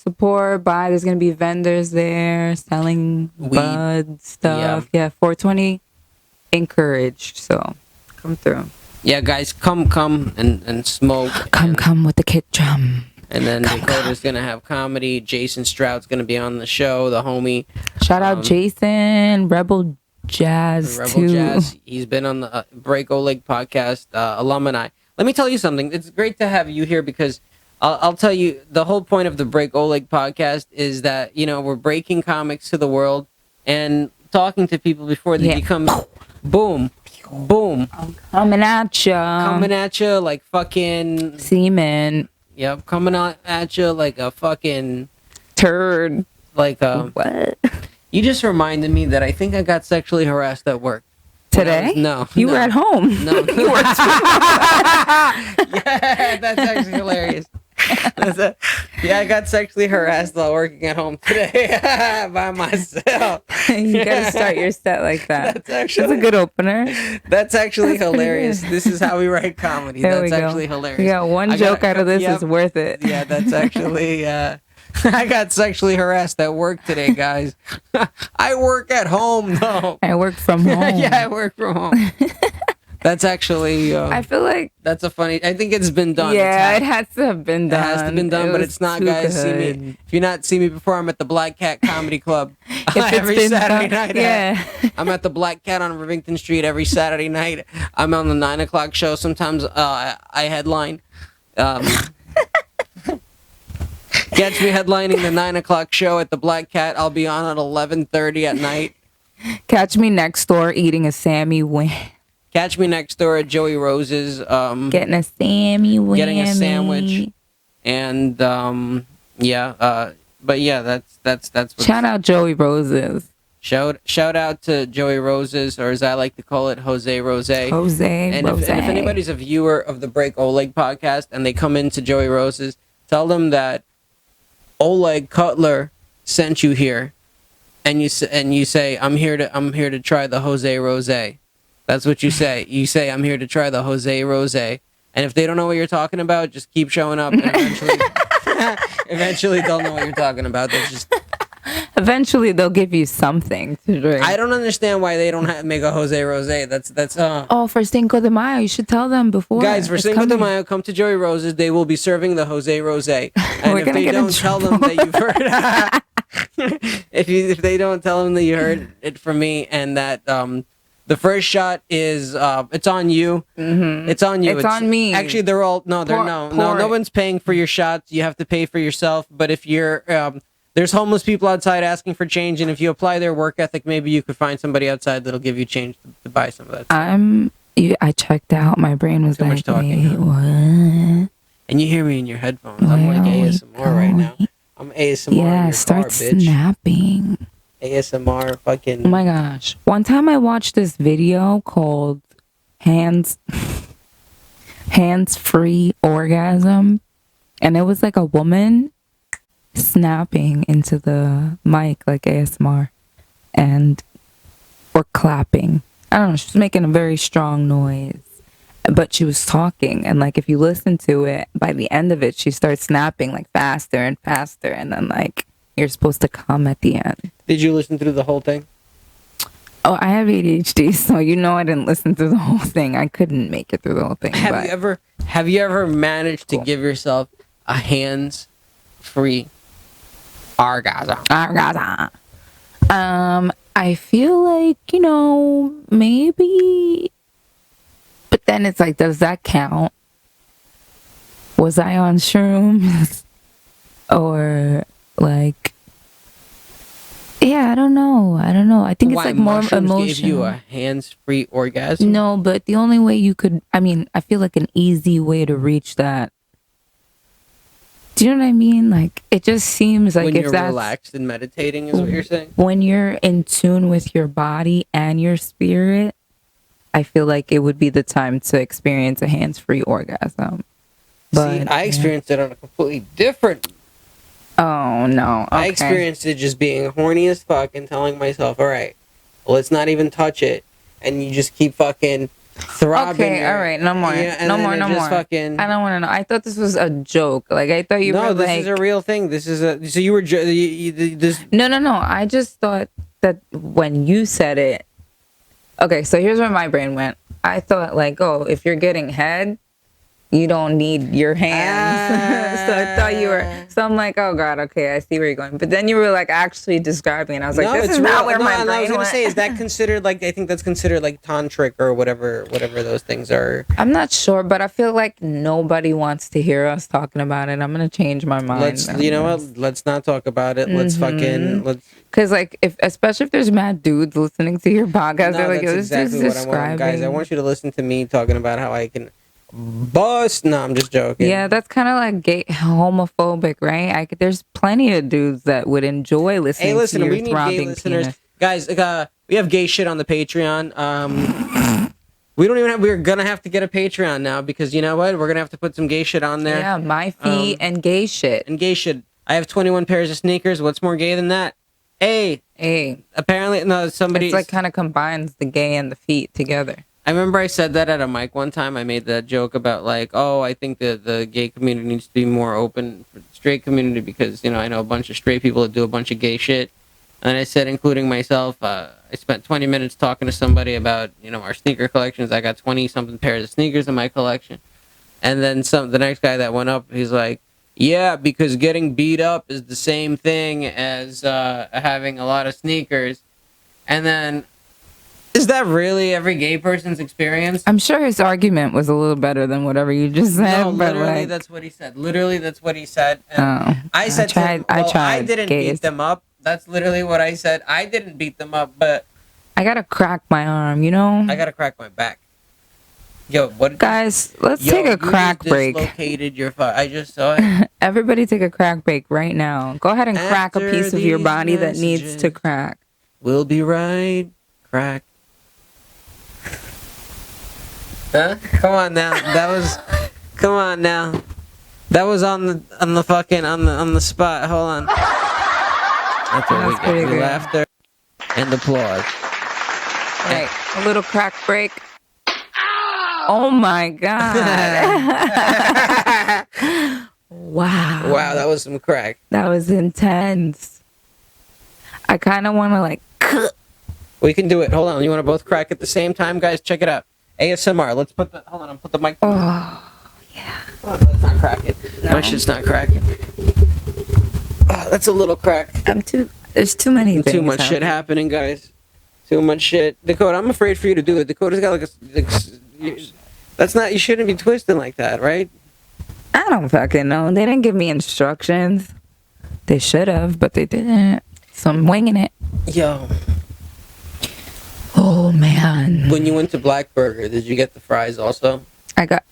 Speaker 1: Buy. There's going to be vendors there selling bud stuff. Yeah, 420 encouraged. So come through.
Speaker 2: Yeah, guys, come and smoke.
Speaker 1: Come with the kick drum.
Speaker 2: And then Dakota's going to have comedy. Jason Stroud's going to be on the show, the homie.
Speaker 1: Shout out Jason, Rebel Jazz,
Speaker 2: Jazz. He's been on the Break Oleg podcast, alumni. Let me tell you something. It's great to have you here because I'll tell you, the whole point of the Break Oleg podcast is that, we're breaking comics to the world and talking to people before they become boom. boom,
Speaker 1: I'm coming at ya.
Speaker 2: coming at you like fucking.
Speaker 1: Semen.
Speaker 2: Yep, coming out at you like a fucking
Speaker 1: Turd.
Speaker 2: like
Speaker 1: What?
Speaker 2: You just reminded me that I think I got sexually harassed at work.
Speaker 1: Today?
Speaker 2: No.
Speaker 1: You were at home.
Speaker 2: No.
Speaker 1: You were
Speaker 2: Yeah, that's actually hilarious. Yeah, I got sexually harassed while working at home today by myself.
Speaker 1: You gotta start your set like that. That's a good opener.
Speaker 2: That's actually
Speaker 1: That's pretty
Speaker 2: hilarious.
Speaker 1: good.
Speaker 2: This is how we write comedy.
Speaker 1: There
Speaker 2: That's
Speaker 1: we go.
Speaker 2: actually hilarious.
Speaker 1: Yeah, one joke out of this is worth it.
Speaker 2: Yeah, that's actually. I got sexually harassed at work today, guys. I work at home, though.
Speaker 1: I work from home.
Speaker 2: Yeah, I work from home. That's actually.
Speaker 1: I feel like.
Speaker 2: That's a funny. I think it's been done.
Speaker 1: Yeah, it has to have been done.
Speaker 2: It has to have been done, but it's not, guys. See me. If you not see me before, I'm at the Black Cat Comedy Club every Saturday night.
Speaker 1: Yeah.
Speaker 2: I'm at the Black Cat on Rivington Street every Saturday night. I'm on the 9 o'clock show. Sometimes I headline. Catch me headlining the 9 o'clock show at the Black Cat. I'll be on at 11:30 at night.
Speaker 1: Catch me next door eating a Sammy wing.
Speaker 2: Catch me next door at Joey Rose's.
Speaker 1: Getting a Sammy wing.
Speaker 2: Getting a sandwich. And but yeah, that's what.
Speaker 1: Shout out Joey Roses.
Speaker 2: Shout out to Joey Roses, or as I like to call it, Jose Rose.
Speaker 1: Jose
Speaker 2: and
Speaker 1: Rose.
Speaker 2: If anybody's a viewer of the Break Oleg podcast and they come into Joey Roses, tell them that Oleg Cutler sent you here, and you say I'm here to try the Jose Rose. That's what you say. You say I'm here to try the Jose Rose. And if they don't know what you're talking about, just keep showing up, and eventually they'll know what you're talking about. That's just.
Speaker 1: Eventually, they'll give you something to drink.
Speaker 2: I don't understand why they don't make a Jose Rose. That's.
Speaker 1: Oh, for Cinco de Mayo, you should tell them before.
Speaker 2: Guys, for Cinco de Mayo, come to Joey Rose's. They will be serving the Jose Rose. And if they don't tell them that you've heard, if they don't tell them that you heard it from me, and that the first shot is it's on you.
Speaker 1: Mm-hmm.
Speaker 2: It's on you.
Speaker 1: It's on me.
Speaker 2: Actually, they're all no one's paying for your shots. You have to pay for yourself. But if you're there's homeless people outside asking for change, and if you apply their work ethic, maybe you could find somebody outside that'll give you change to buy some of that stuff.
Speaker 1: I checked out. My brain was like,
Speaker 2: talking,
Speaker 1: wait, what?
Speaker 2: And you hear me in your headphones. I'm like ASMR right now. I'm ASMR.
Speaker 1: Yeah,
Speaker 2: in your
Speaker 1: start
Speaker 2: car, bitch.
Speaker 1: snapping.
Speaker 2: ASMR fucking.
Speaker 1: Oh my gosh. One time I watched this video called Hands Free Orgasm, and it was like a woman snapping into the mic like ASMR or clapping. I don't know, she was making a very strong noise, but she was talking, and like if you listen to it, by the end of it she starts snapping like faster and faster, and then like you're supposed to come at the end.
Speaker 2: Did you listen through the whole thing?
Speaker 1: Oh, I have ADHD, so I didn't listen through the whole thing. I couldn't make it through the whole thing.
Speaker 2: Have you ever managed to give yourself a hands-free orgasm?
Speaker 1: I feel like, maybe, but then it's like, does that count? Was I on shrooms? Or like, yeah, I don't know. I think it's like more emotional.
Speaker 2: Gave you a hands-free orgasm?
Speaker 1: No, but the only way you could, I feel like an easy way to reach that. Do you know what I mean? Like, it just seems like
Speaker 2: when you're relaxed and meditating is what you're saying? When
Speaker 1: you're in tune with your body and your spirit, I feel like it would be the time to experience a hands-free orgasm. But,
Speaker 2: see, I experienced it on a completely different.
Speaker 1: Oh, no. Okay.
Speaker 2: I experienced it just being horny as fuck and telling myself, all right, well, let's not even touch it. And you just keep fucking throbbing.
Speaker 1: Okay, all right, no more. No more.
Speaker 2: Fucking,
Speaker 1: I don't want to know. I thought this was a joke. Like, I thought you were like...
Speaker 2: No, this is a real thing. This is a... So you were... this...
Speaker 1: No. I just thought that when you said it... Okay, so here's where my brain went. I thought, like, oh, if you're getting head, you don't need your hands. So I thought you were. So I'm like, oh god, okay, I see where you're going. But then you were like actually describing, and I was like, this is not where my brain
Speaker 2: I was gonna
Speaker 1: went.
Speaker 2: say, is that considered like? I think that's considered like tantric or whatever those things are.
Speaker 1: I'm not sure, but I feel like nobody wants to hear us talking about it. I'm gonna change my mind.
Speaker 2: You know what? Let's not talk about it. Let's
Speaker 1: Because like, especially if there's mad dudes listening to your podcast, they're like,
Speaker 2: that's
Speaker 1: it's just
Speaker 2: exactly what I want, guys. I want you to listen to me talking about how I can bust. No, I'm just joking.
Speaker 1: Yeah, that's kind of like gay, homophobic, right? There's plenty of dudes that would enjoy listening.
Speaker 2: Hey, listen,
Speaker 1: to your
Speaker 2: we need gay listeners,
Speaker 1: penis.
Speaker 2: guys. We have gay shit on the Patreon. We don't even have. We're gonna have to get a Patreon now because you know what? We're gonna have to put some gay shit on there.
Speaker 1: Yeah, my feet and gay shit.
Speaker 2: And gay shit. I have 21 pairs of sneakers. What's more gay than that? Hey. Apparently, no. Somebody.
Speaker 1: It's like kind of combines the gay and the feet together.
Speaker 2: I remember I said that at a mic one time. I made that joke about like, oh, I think the gay community needs to be more open for the straight community because, you know, I know a bunch of straight people that do a bunch of gay shit. And I said, including myself, I spent 20 minutes talking to somebody about, you know, our sneaker collections. I got 20-something pairs of sneakers in my collection. And then the next guy that went up, he's like, yeah, because getting beat up is the same thing as having a lot of sneakers. And then... Is that really every gay person's experience?
Speaker 1: I'm sure his argument was a little better than whatever you just said.
Speaker 2: No, literally, that's what he said. Literally, that's what he said. And I said to him, well, I didn't beat them up. That's literally what I said. I didn't beat them up, but...
Speaker 1: I gotta crack my arm, you know?
Speaker 2: I gotta crack my back. Yo, what...
Speaker 1: Guys, let's take a crack break.
Speaker 2: Dislocated your I just saw it.
Speaker 1: Everybody take a crack break right now. Go ahead and crack a piece of your body that needs to crack.
Speaker 2: We'll be right crack. Huh? Come on now. Come on now. That was on the fucking on the spot. Hold on. That's what we get. Laughter and applause.
Speaker 1: Right. A little crack break. Oh my god. Wow.
Speaker 2: Wow, that was some crack.
Speaker 1: That was intense. I kind of want to like.
Speaker 2: We can do it. Hold on. You want to both crack at the same time, guys? Check it out. ASMR. Let's put the. Hold on. I'll put the mic.
Speaker 1: Oh, yeah.
Speaker 2: Oh, that's not cracking. No. My shit's not cracking. Oh, that's a little crack.
Speaker 1: There's too many things.
Speaker 2: Too much shit happening, guys. Too much shit. Dakota, I'm afraid for you to do it. Dakota's got that's not. You shouldn't be twisting like that, right?
Speaker 1: I don't fucking know. They didn't give me instructions. They should have, but they didn't. So I'm winging it.
Speaker 2: Yo.
Speaker 1: Oh man.
Speaker 2: When you went to Black Burger, did you get the fries also?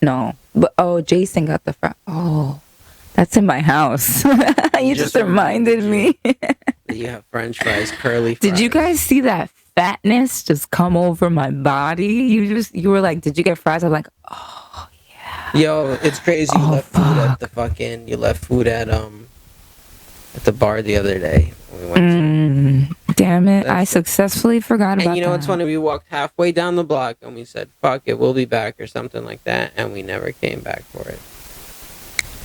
Speaker 1: No. But Jason got the fries. Oh, that's in my house. You just reminded me.
Speaker 2: You have French fries, curly fries.
Speaker 1: Did you guys see that fatness just come over my body? You were like, did you get fries? I'm like, oh yeah.
Speaker 2: Yo, it's crazy. You left food at the fucking. You left food at the bar the other day. We went
Speaker 1: damn it! I successfully forgot about that.
Speaker 2: And you know what's funny? We walked halfway down the block and we said, "Fuck it, we'll be back" or something like that, and we never came back for it.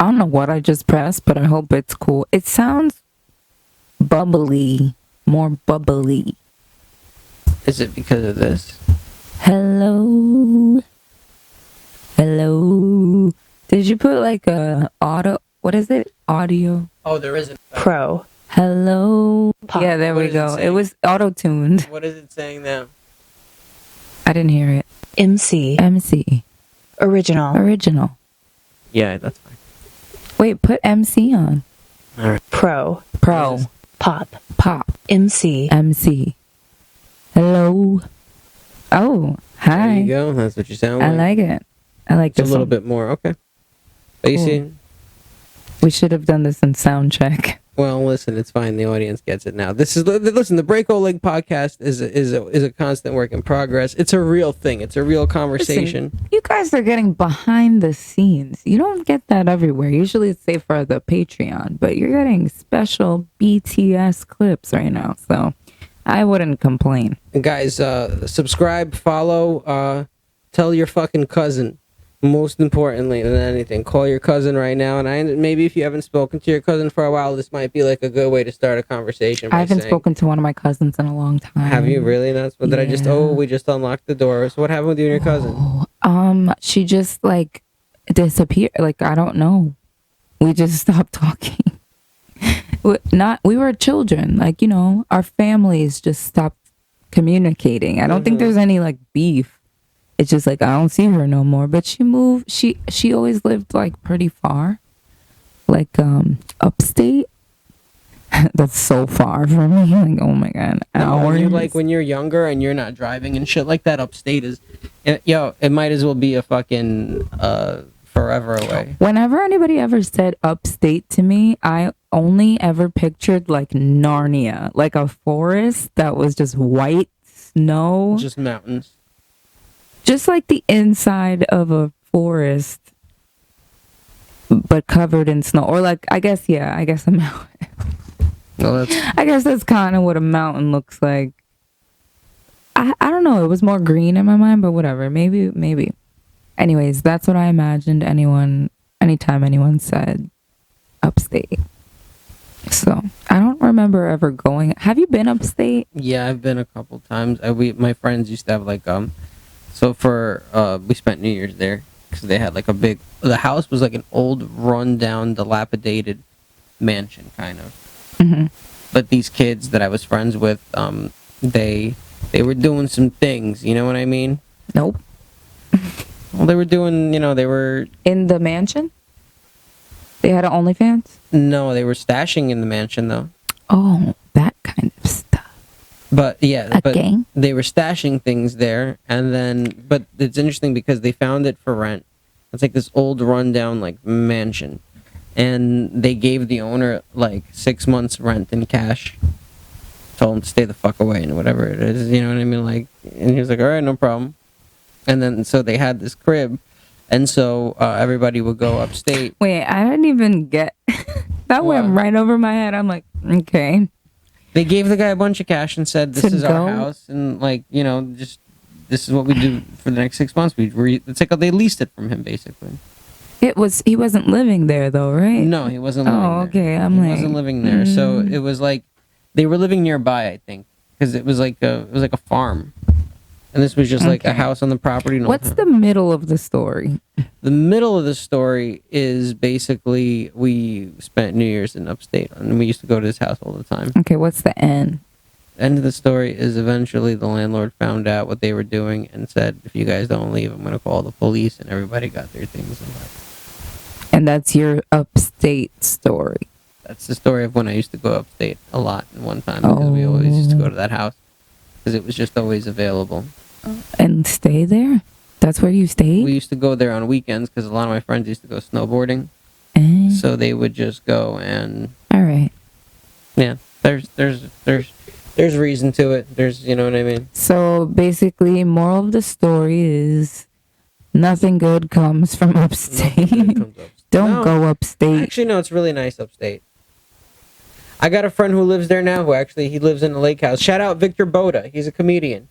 Speaker 1: I don't know what I just pressed, but I hope it's cool. It sounds bubbly, more bubbly.
Speaker 2: Is it because of this?
Speaker 1: Hello. Did you put like a auto? What is it? Audio.
Speaker 2: Oh, there isn't.
Speaker 3: Pro.
Speaker 1: Hello.
Speaker 3: Pop.
Speaker 1: Yeah, there we go. It was auto-tuned.
Speaker 2: What is it saying now?
Speaker 1: I didn't hear it.
Speaker 3: MC.
Speaker 1: Original.
Speaker 2: Yeah, that's fine.
Speaker 1: Wait, put MC on.
Speaker 2: All right.
Speaker 3: Pro.
Speaker 1: Pop.
Speaker 3: MC.
Speaker 1: Hello. Oh, hi.
Speaker 2: There you go. That's what you sound like.
Speaker 1: I like it. I like this
Speaker 2: a little bit more. Okay. But you see?
Speaker 1: We should have done this in sound check.
Speaker 2: Well, listen, it's fine. The audience gets it now. Listen. The Break O Leg podcast is a constant work in progress. It's a real thing. It's a real conversation.
Speaker 1: Listen, you guys are getting behind the scenes. You don't get that everywhere. Usually it's safe for the Patreon, but you're getting special BTS clips right now. So I wouldn't complain.
Speaker 2: And guys, subscribe, follow, tell your fucking cousin. Most importantly than anything, call your cousin right now. And maybe if you haven't spoken to your cousin for a while, this might be like a good way to start a conversation.
Speaker 1: I haven't spoken to one of my cousins in a long time.
Speaker 2: Have you really? That's what we just unlocked the door. So what happened with you and your cousin?
Speaker 1: She just like disappeared. Like, I don't know. We just stopped talking. We were children. Like, our families just stopped communicating. I don't think there's any like beef. It's just like I don't see her no more. But she moved. She always lived like pretty far, like upstate. That's so far from me. Like, oh my god, hours.
Speaker 2: Like when you're younger and you're not driving and shit like that, upstate is, it might as well be a fucking forever away.
Speaker 1: Whenever anybody ever said upstate to me, I only ever pictured like Narnia, like a forest that was just white snow,
Speaker 2: Just mountains.
Speaker 1: just like the inside of a forest, but covered in snow. Or like, I guess a mountain.
Speaker 2: Well,
Speaker 1: I guess that's kind of what a mountain looks like. I don't know. It was more green in my mind, but whatever. Maybe. Anyways, that's what I imagined anytime anyone said upstate. So I don't remember ever going. Have you been upstate?
Speaker 2: yeah, I've been a couple times. My friends used to have like so for we spent New Year's there because they had like the house was like an old, rundown, dilapidated mansion kind of.
Speaker 1: Mm-hmm.
Speaker 2: But these kids that I was friends with, they were doing some things. You know what I mean?
Speaker 1: Nope.
Speaker 2: Well, they were doing. They were.
Speaker 1: In the mansion? They had an OnlyFans?
Speaker 2: No, they were stashing in the mansion though.
Speaker 1: Oh, that kind of stuff.
Speaker 2: But yeah,
Speaker 1: Okay.
Speaker 2: but they were stashing things there, and then. But it's interesting because they found it for rent. It's like this old, rundown like mansion, and they gave the owner like 6 months rent in cash. Told him to stay the fuck away and whatever it is, you know what I mean? Like, and he was like, all right, no problem. And then so they had this crib, and so everybody would go upstate.
Speaker 1: Wait, I didn't even get that.
Speaker 2: What?
Speaker 1: Went right over my head. I'm like, okay.
Speaker 2: They gave the guy a bunch of cash and said, "This
Speaker 1: To
Speaker 2: is our
Speaker 1: go?
Speaker 2: house," and like just this is what we do for the next 6 months. It's like they leased it from him basically.
Speaker 1: He wasn't living there though, right?
Speaker 2: No, he wasn't living
Speaker 1: Oh,
Speaker 2: there.
Speaker 1: okay.
Speaker 2: He wasn't living there. So it was like they were living nearby, I think, because it was like a farm, and this was just like a
Speaker 1: Okay.
Speaker 2: house on the property. and all
Speaker 1: What's
Speaker 2: that.
Speaker 1: the middle of the story?
Speaker 2: The middle of the story is basically we spent New Year's in upstate, and we used to go to his house all the time.
Speaker 1: Okay, what's the end?
Speaker 2: End of the story is eventually the landlord found out what they were doing and said, "If you guys don't leave, I'm going to call the police," and everybody got their things and left.
Speaker 1: And that's your upstate story.
Speaker 2: That's the story of when I used to go upstate a lot in one time because we always used to go to that house because it was just always available.
Speaker 1: And stay there? That's where you stayed?
Speaker 2: We used to go there on weekends because a lot of my friends used to go snowboarding, so they would just go and
Speaker 1: All right.
Speaker 2: yeah. There's reason to it. There's you know what I mean.
Speaker 1: So basically, moral of the story is nothing good comes from upstate. Don't
Speaker 2: No.
Speaker 1: go upstate.
Speaker 2: Actually, no, it's really nice upstate. I got a friend who lives there now who actually he lives in the lake house. Shout out Victor Boda. He's a comedian.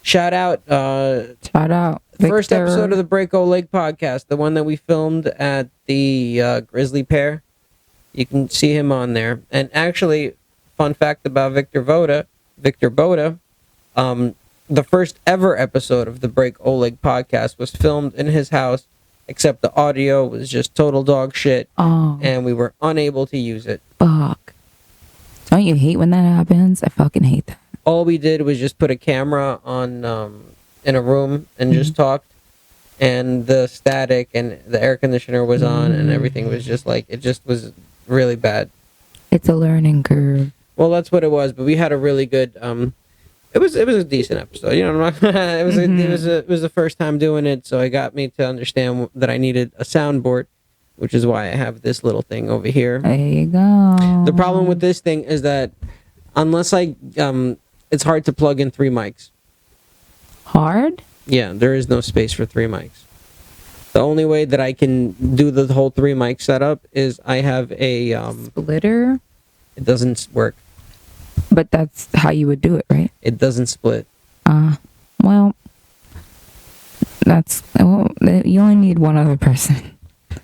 Speaker 2: Shout out
Speaker 1: Shout out.
Speaker 2: first
Speaker 1: Victor.
Speaker 2: episode of the Breako Lake podcast, the one that we filmed at the Grizzly Pear. You can see him on there. And actually, fun fact about Victor Boda, the first ever episode of the Break Oleg podcast was filmed in his house, except the audio was just total dog shit,
Speaker 1: Oh,
Speaker 2: and we were unable to use it.
Speaker 1: fuck. Don't you hate when that happens? I fucking hate that.
Speaker 2: All we did was just put a camera on in a room and just talked, and the static and the air conditioner was on, and everything was just like it just was really bad.
Speaker 1: It's a learning curve.
Speaker 2: Well, that's what it was, but we had a really good. It was a decent episode. You know, it was the first time doing it, so it got me to understand that I needed a soundboard, which is why I have this little thing over here.
Speaker 1: There you go.
Speaker 2: The problem with this thing is that unless it's hard to plug in 3 mics.
Speaker 1: Hard?
Speaker 2: Yeah, there is no space for 3 mics. The only way that I can do the whole 3 mic setup is I have a
Speaker 1: Splitter?
Speaker 2: it doesn't work.
Speaker 1: But that's how you would do it, right?
Speaker 2: It doesn't split.
Speaker 1: Well, you only need one other person.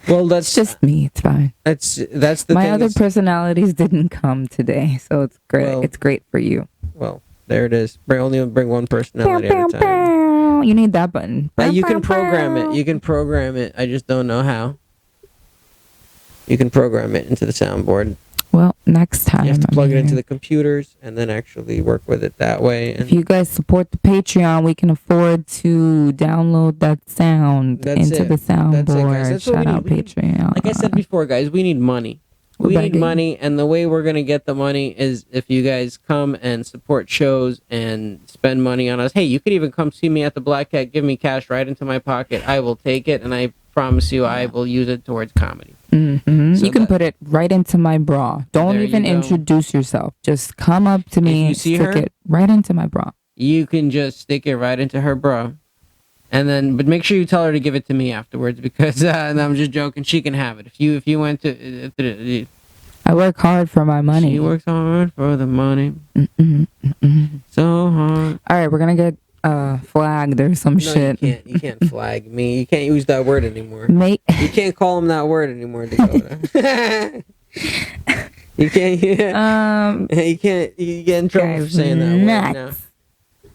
Speaker 2: Well,
Speaker 1: It's
Speaker 2: that's
Speaker 1: just me. It's fine.
Speaker 2: that's the
Speaker 1: My
Speaker 2: thing.
Speaker 1: other
Speaker 2: is-
Speaker 1: personalities didn't come today, so it's great.
Speaker 2: Well,
Speaker 1: It's great for you.
Speaker 2: Well, there it is. Only bring one personality at a time.
Speaker 1: You need that button.
Speaker 2: You can program it. You can program it. I just don't know how. You can program it into the soundboard.
Speaker 1: Well, next time.
Speaker 2: You have to plug it into the computers and then actually work with it that way. And
Speaker 1: if you guys support the Patreon, we can afford to download that sound into the soundboard. Shout out Patreon.
Speaker 2: Like I said before, guys, we need money. We need money, and the way we're going to get the money is if you guys come and support shows and spend money on us. Hey, you could even come see me at the Black Cat, give me cash right into my pocket. I will take it, and I promise you I will use it towards comedy.
Speaker 1: Mm-hmm. So you can put it right into my bra. Don't even introduce yourself. Just come up to me and stick it right into my bra.
Speaker 2: You can just stick it right into her bra. And then, but make sure you tell her to give it to me afterwards because and I'm just joking. She can have it. If you went to,
Speaker 1: I work hard for my money.
Speaker 2: She works hard for the money. So hard.
Speaker 1: All right, we're gonna get flagged or some shit.
Speaker 2: You can't flag me. You can't use that word anymore.
Speaker 1: Mate.
Speaker 2: You can't call him that word anymore, Dakota. You can't. You can't. You get in trouble for saying that word now.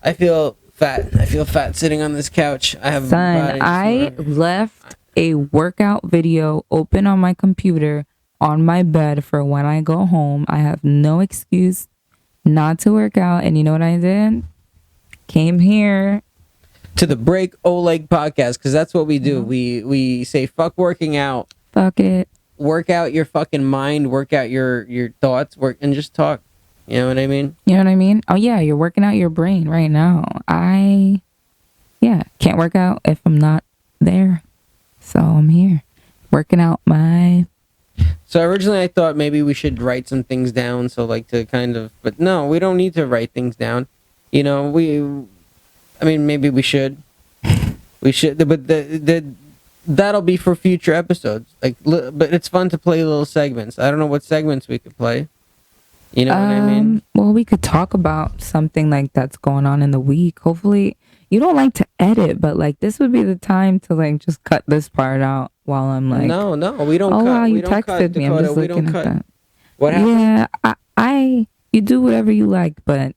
Speaker 2: I feel fat. I feel fat sitting on this couch. I have.
Speaker 1: Son, I left a workout video open on my computer on my bed for when I go home. I have no excuse not to work out. And you know what I did? Came here
Speaker 2: to the Break Oleg podcast because that's what we do. We say fuck working out.
Speaker 1: Fuck it.
Speaker 2: Work out your fucking mind. Work out your thoughts. Work and just talk. You know what I mean?
Speaker 1: You know what I mean? Oh yeah, you're working out your brain right now. I can't work out if I'm not there. So I'm here working out my.
Speaker 2: So originally I thought maybe we should write some things down. So like to kind of, but no, we don't need to write things down. You know, maybe we should. We should, but that'll be for future episodes. Like, but it's fun to play little segments. I don't know what segments we could play. You know what I mean?
Speaker 1: Well, we could talk about something like that's going on in the week. Hopefully, you don't like to edit, but like this would be the time to like just cut this part out while I'm like.
Speaker 2: No, we don't.
Speaker 1: Oh
Speaker 2: cut.
Speaker 1: wow, you
Speaker 2: we don't
Speaker 1: texted
Speaker 2: cut,
Speaker 1: me.
Speaker 2: Dakota.
Speaker 1: I'm just
Speaker 2: we
Speaker 1: looking
Speaker 2: don't
Speaker 1: at
Speaker 2: cut.
Speaker 1: that.
Speaker 2: What happened?
Speaker 1: Yeah, you do whatever you like, but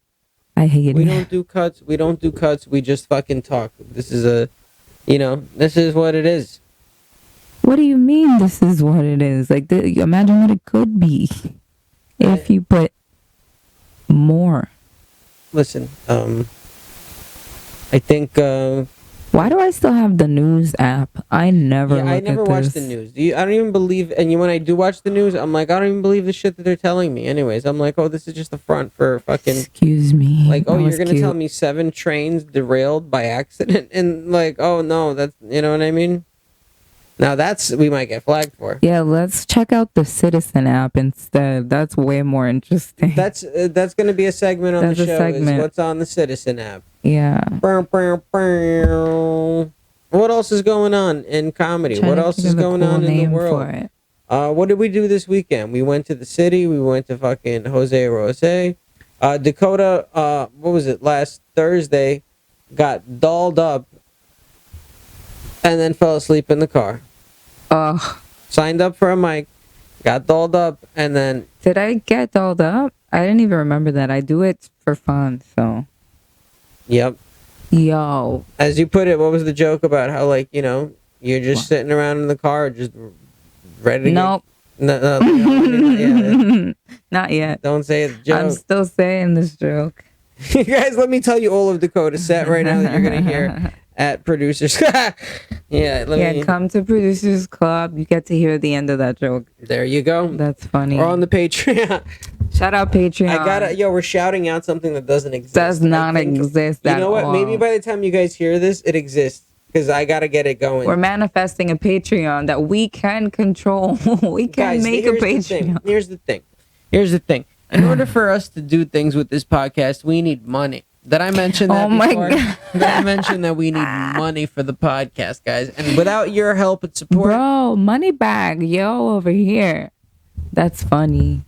Speaker 1: I hate it.
Speaker 2: We don't do cuts. We don't do cuts. We just fucking talk. This is this is what it is.
Speaker 1: What do you mean? This is what it is. Like, imagine what it could be if you put more.
Speaker 2: Listen, I think.
Speaker 1: Why do I still have the news app? I never.
Speaker 2: I never watch the news. I don't even believe. And when I do watch the news, I'm like, I don't even believe the shit that they're telling me. Anyways, I'm like, oh, this is just a front for fucking.
Speaker 1: Excuse me.
Speaker 2: Like, oh, you're gonna tell me 7 trains derailed by accident, and like, oh no, that's you know what I mean. Now we might get flagged for.
Speaker 1: Yeah, let's check out the Citizen app instead. That's way more interesting.
Speaker 2: That's going to be a segment on the show. Is what's on the Citizen app.
Speaker 1: Yeah.
Speaker 2: What else is going on in comedy? What else is going on in the world? What did we do this weekend? We went to the city. We went to fucking Jose Rose. Dakota, what was it? Last Thursday, got dolled up and then fell asleep in the car. Signed up for a mic, got dolled up, and then...
Speaker 1: Did I get dolled up? I didn't even remember that. I do it for fun, so...
Speaker 2: Yep.
Speaker 1: Yo.
Speaker 2: As you put it, what was the joke about how, like, you know, you're just sitting around in the car, just ready to
Speaker 1: Nope.
Speaker 2: No,
Speaker 1: not yet.
Speaker 2: Don't say the joke.
Speaker 1: I'm still saying this joke.
Speaker 2: You guys, let me tell you all of Dakota's set right now that you're going to hear at Producers.
Speaker 1: Come to Producers Club. You get to hear the end of that joke.
Speaker 2: There you go.
Speaker 1: That's funny.
Speaker 2: Or on the Patreon.
Speaker 1: Shout out Patreon.
Speaker 2: We're shouting out something that doesn't exist.
Speaker 1: Does not exist at all.
Speaker 2: You know what? Maybe by the time you guys hear this, it exists. Because I got to get it going.
Speaker 1: We're manifesting a Patreon that we can control. We can make a Patreon.
Speaker 2: Here's the thing. In order for us to do things with this podcast, we need money. Did I mention that before? Did I mention that we need money for the podcast, guys? And without your help and support...
Speaker 1: Bro, money bag, yo, over here. That's funny.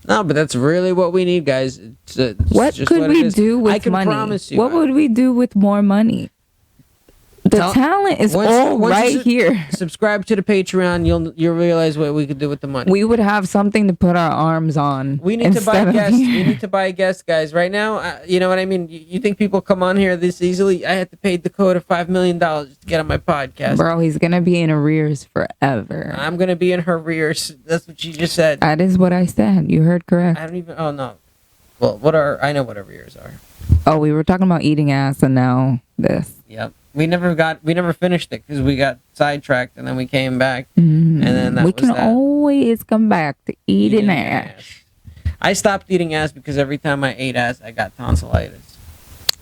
Speaker 2: No, but that's really what we need, guys.
Speaker 1: What could we do with money?
Speaker 2: I can promise you.
Speaker 1: What would we do with more money? The talent is all right here.
Speaker 2: Subscribe to the Patreon. You'll realize what we could do with the money.
Speaker 1: We would have something to put our arms on.
Speaker 2: We need to buy guests. We need to buy guests, guys. Right now, you know what I mean? You think people come on here this easily? I had to pay Dakota $5 million to get on my podcast.
Speaker 1: Bro, he's going to be in arrears forever.
Speaker 2: I'm going to be in her rears. That's what you just said.
Speaker 1: That is what I said. You heard correct.
Speaker 2: I don't even... Oh, no. Well, I know what arrears are.
Speaker 1: Oh, we were talking about eating ass and now this.
Speaker 2: Yep. We never finished it because we got sidetracked and then we came back. And then
Speaker 1: we can always come back to eating ass.
Speaker 2: I stopped eating ass because every time I ate ass, I got tonsillitis.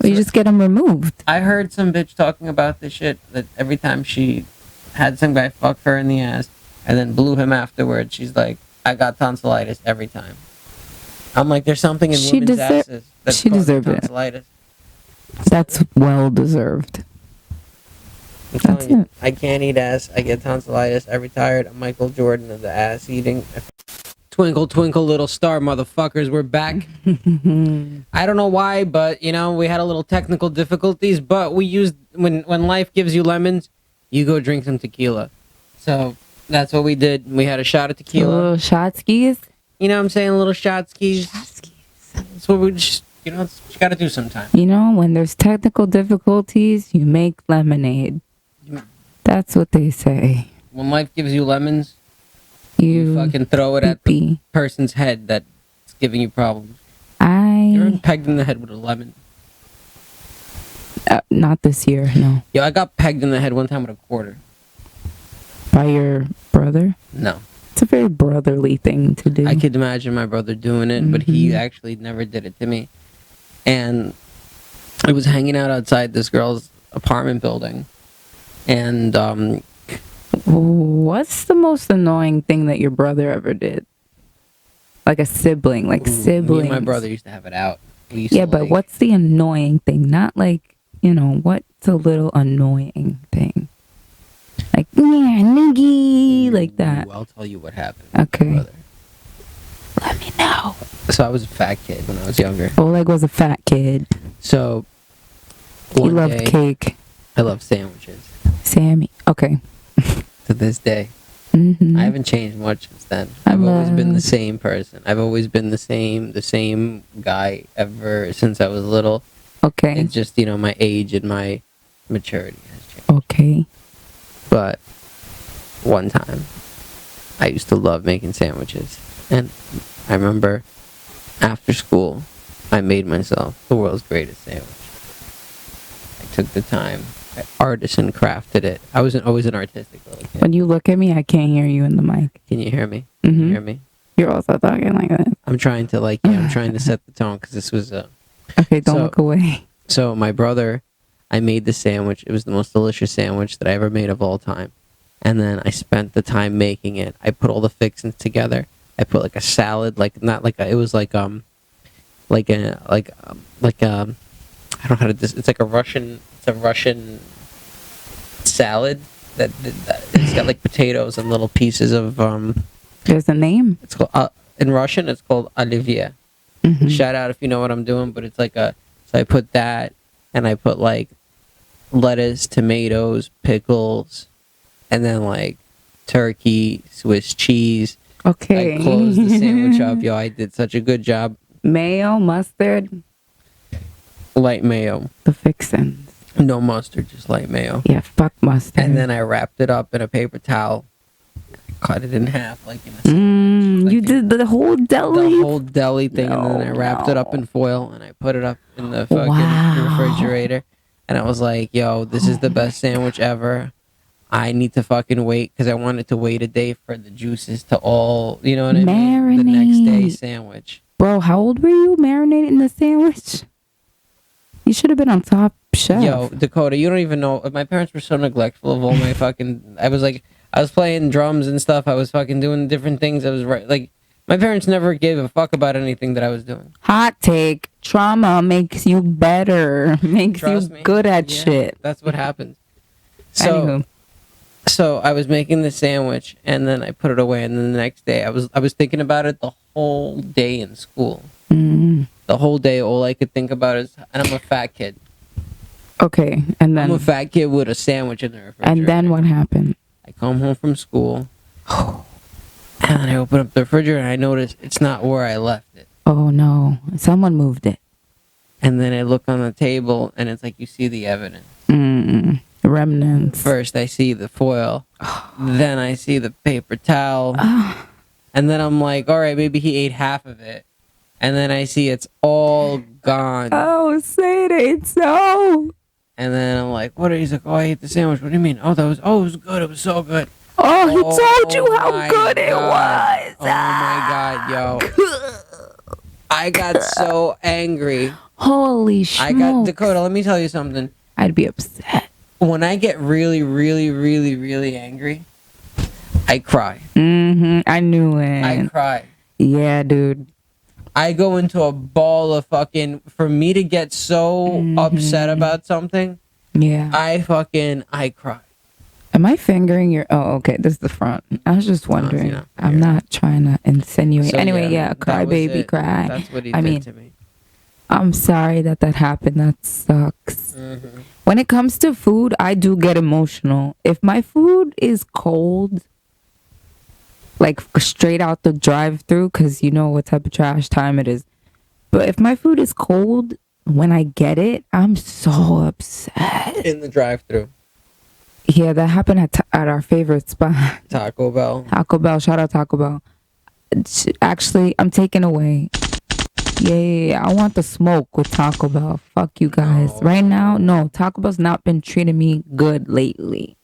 Speaker 1: Well, you just get them removed.
Speaker 2: I heard some bitch talking about this shit that every time she had some guy fuck her in the ass and then blew him afterwards, she's like, I got tonsillitis every time. I'm like, there's something in women's asses that's
Speaker 1: she deserved
Speaker 2: tonsillitis.
Speaker 1: That's well deserved. That's it.
Speaker 2: I can't eat ass. I get tonsillitis. I retired. I'm Michael Jordan of the ass eating. Twinkle, twinkle, little star, motherfuckers. We're back. I don't know why, but, we had a little technical difficulties, but we used, when life gives you lemons, you go drink some tequila. So that's what we did. We had a shot of tequila.
Speaker 1: Little shot skis?
Speaker 2: You know what I'm saying? Little shot skis. That's what we just, it's what you got to do sometime.
Speaker 1: When there's technical difficulties, you make lemonade. That's what they say.
Speaker 2: When life gives you lemons, you fucking throw it at the person's head that's giving you problems. You ever pegged in the head with a lemon?
Speaker 1: Not this year, no.
Speaker 2: Yo, I got pegged in the head one time with a quarter.
Speaker 1: By your brother?
Speaker 2: No.
Speaker 1: It's a very brotherly thing to do.
Speaker 2: I could imagine my brother doing it, but he actually never did it to me. And I was hanging out outside this girl's apartment building. And
Speaker 1: what's the most annoying thing that your brother ever did? Like a sibling, siblings.
Speaker 2: Me and my brother used to have it out.
Speaker 1: But what's the annoying thing? Not like, what's a little annoying thing? Like, yeah, niggy, like that.
Speaker 2: I'll tell you what happened.
Speaker 1: Okay. Let me know.
Speaker 2: So I was a fat kid when I was younger.
Speaker 1: Oleg was a fat kid.
Speaker 2: So
Speaker 1: he loved cake.
Speaker 2: I love sandwiches.
Speaker 1: Sammy. Okay.
Speaker 2: To this day. I haven't changed much since then. I've always been the same person. I've always been the same guy ever since I was little.
Speaker 1: Okay.
Speaker 2: It's just, my age and my maturity has changed.
Speaker 1: Okay.
Speaker 2: But one time, I used to love making sandwiches. And I remember after school, I made myself the world's greatest sandwich. I took the time. I artisan crafted it. I was always an artistic little kid.
Speaker 1: When you look at me, I can't hear you in the mic.
Speaker 2: Can you hear me? Can you hear me?
Speaker 1: You're also talking like that.
Speaker 2: I'm trying to I'm trying to set the tone because this was
Speaker 1: Okay, don't look away.
Speaker 2: So my brother, I made the sandwich. It was the most delicious sandwich that I ever made of all time. And then I spent the time making it. I put all the fixings together. I put like a salad, I don't know how to it's like a Russian salad that it's got like potatoes and little pieces of
Speaker 1: There's a name.
Speaker 2: It's called in Russian. It's called Olivier. Shout out if you know what I'm doing, but it's like so I put that, and I put like lettuce, tomatoes, pickles, and then like turkey, Swiss cheese.
Speaker 1: Okay.
Speaker 2: I closed the sandwich up. Yo, I did such a good job.
Speaker 1: Mayo, mustard.
Speaker 2: Light mayo.
Speaker 1: The fixins.
Speaker 2: No mustard, just light mayo.
Speaker 1: Yeah, fuck mustard.
Speaker 2: And then I wrapped it up in a paper towel. Cut it in half, like in a sandwich.
Speaker 1: You did the whole deli?
Speaker 2: The whole deli thing, and then I wrapped it up in foil, and I put it up in the fucking refrigerator. And I was like, yo, this is the best sandwich ever. I need to fucking wait, because I wanted to wait a day for the juices to all, you know what I mean? The next day sandwich.
Speaker 1: Bro, how old were you marinating the sandwich? You should have been on Top Chef.
Speaker 2: Yo, Dakota, you don't even know. My parents were so neglectful of all my fucking... I was playing drums and stuff. I was fucking doing different things. I was my parents never gave a fuck about anything that I was doing.
Speaker 1: Hot take. Trauma makes you better. Makes
Speaker 2: Trust
Speaker 1: you
Speaker 2: me.
Speaker 1: good at shit.
Speaker 2: That's what happens. So I was making the sandwich, and then I put it away, and then the next day I was thinking about it the whole day in school. The whole day, all I could think about is, and I'm a fat kid.
Speaker 1: Okay, and
Speaker 2: I'm a
Speaker 1: then
Speaker 2: fat kid with a sandwich in the refrigerator.
Speaker 1: and then what happened?
Speaker 2: I come home from school, and then I open up the refrigerator and I notice it's not where I left it.
Speaker 1: Oh no, someone moved it.
Speaker 2: And then I look on the table, and it's like you see the evidence.
Speaker 1: Remnants.
Speaker 2: First, I see the foil. Then I see the paper towel. And then I'm like, all right, maybe he ate half of it. And then I see it's all gone.
Speaker 1: Oh, say it ain't so.
Speaker 2: And then I'm like, what? He's like, oh, I ate the sandwich. What do you mean? Oh, it was good. It was so good.
Speaker 1: Oh, he told you how
Speaker 2: my
Speaker 1: good it
Speaker 2: God.
Speaker 1: was.
Speaker 2: Oh my God, yo. I got so angry.
Speaker 1: Holy shit.
Speaker 2: I got, Dakota, let me tell you something.
Speaker 1: I'd be upset.
Speaker 2: When I get really, really, really, really angry, I cry.
Speaker 1: I knew it.
Speaker 2: I cry.
Speaker 1: Yeah, dude.
Speaker 2: I go into a ball of fucking, for me to get so upset about something,
Speaker 1: Yeah.
Speaker 2: I cry.
Speaker 1: Am I fingering your... Oh, okay. This is the front. I was just wondering.
Speaker 2: No,
Speaker 1: I'm not trying to insinuate.
Speaker 2: So,
Speaker 1: anyway, yeah. Cry,
Speaker 2: that was
Speaker 1: baby,
Speaker 2: it.
Speaker 1: cry.
Speaker 2: That's what he
Speaker 1: I
Speaker 2: did
Speaker 1: mean,
Speaker 2: to me.
Speaker 1: I'm sorry that happened. That sucks. When it comes to food, I do get emotional. If my food is cold, like straight out the drive-through, because you know what type of trash time it is. But if my food is cold, when I get it, I'm so upset.
Speaker 2: In the drive-thru.
Speaker 1: Yeah, that happened at our favorite spot.
Speaker 2: Taco Bell.
Speaker 1: Taco Bell. Shout out Taco Bell. Actually, I'm taking away. Yeah, I want the smoke with Taco Bell. Fuck you guys.
Speaker 2: No.
Speaker 1: Right now, no. Taco Bell's not been treating me good lately.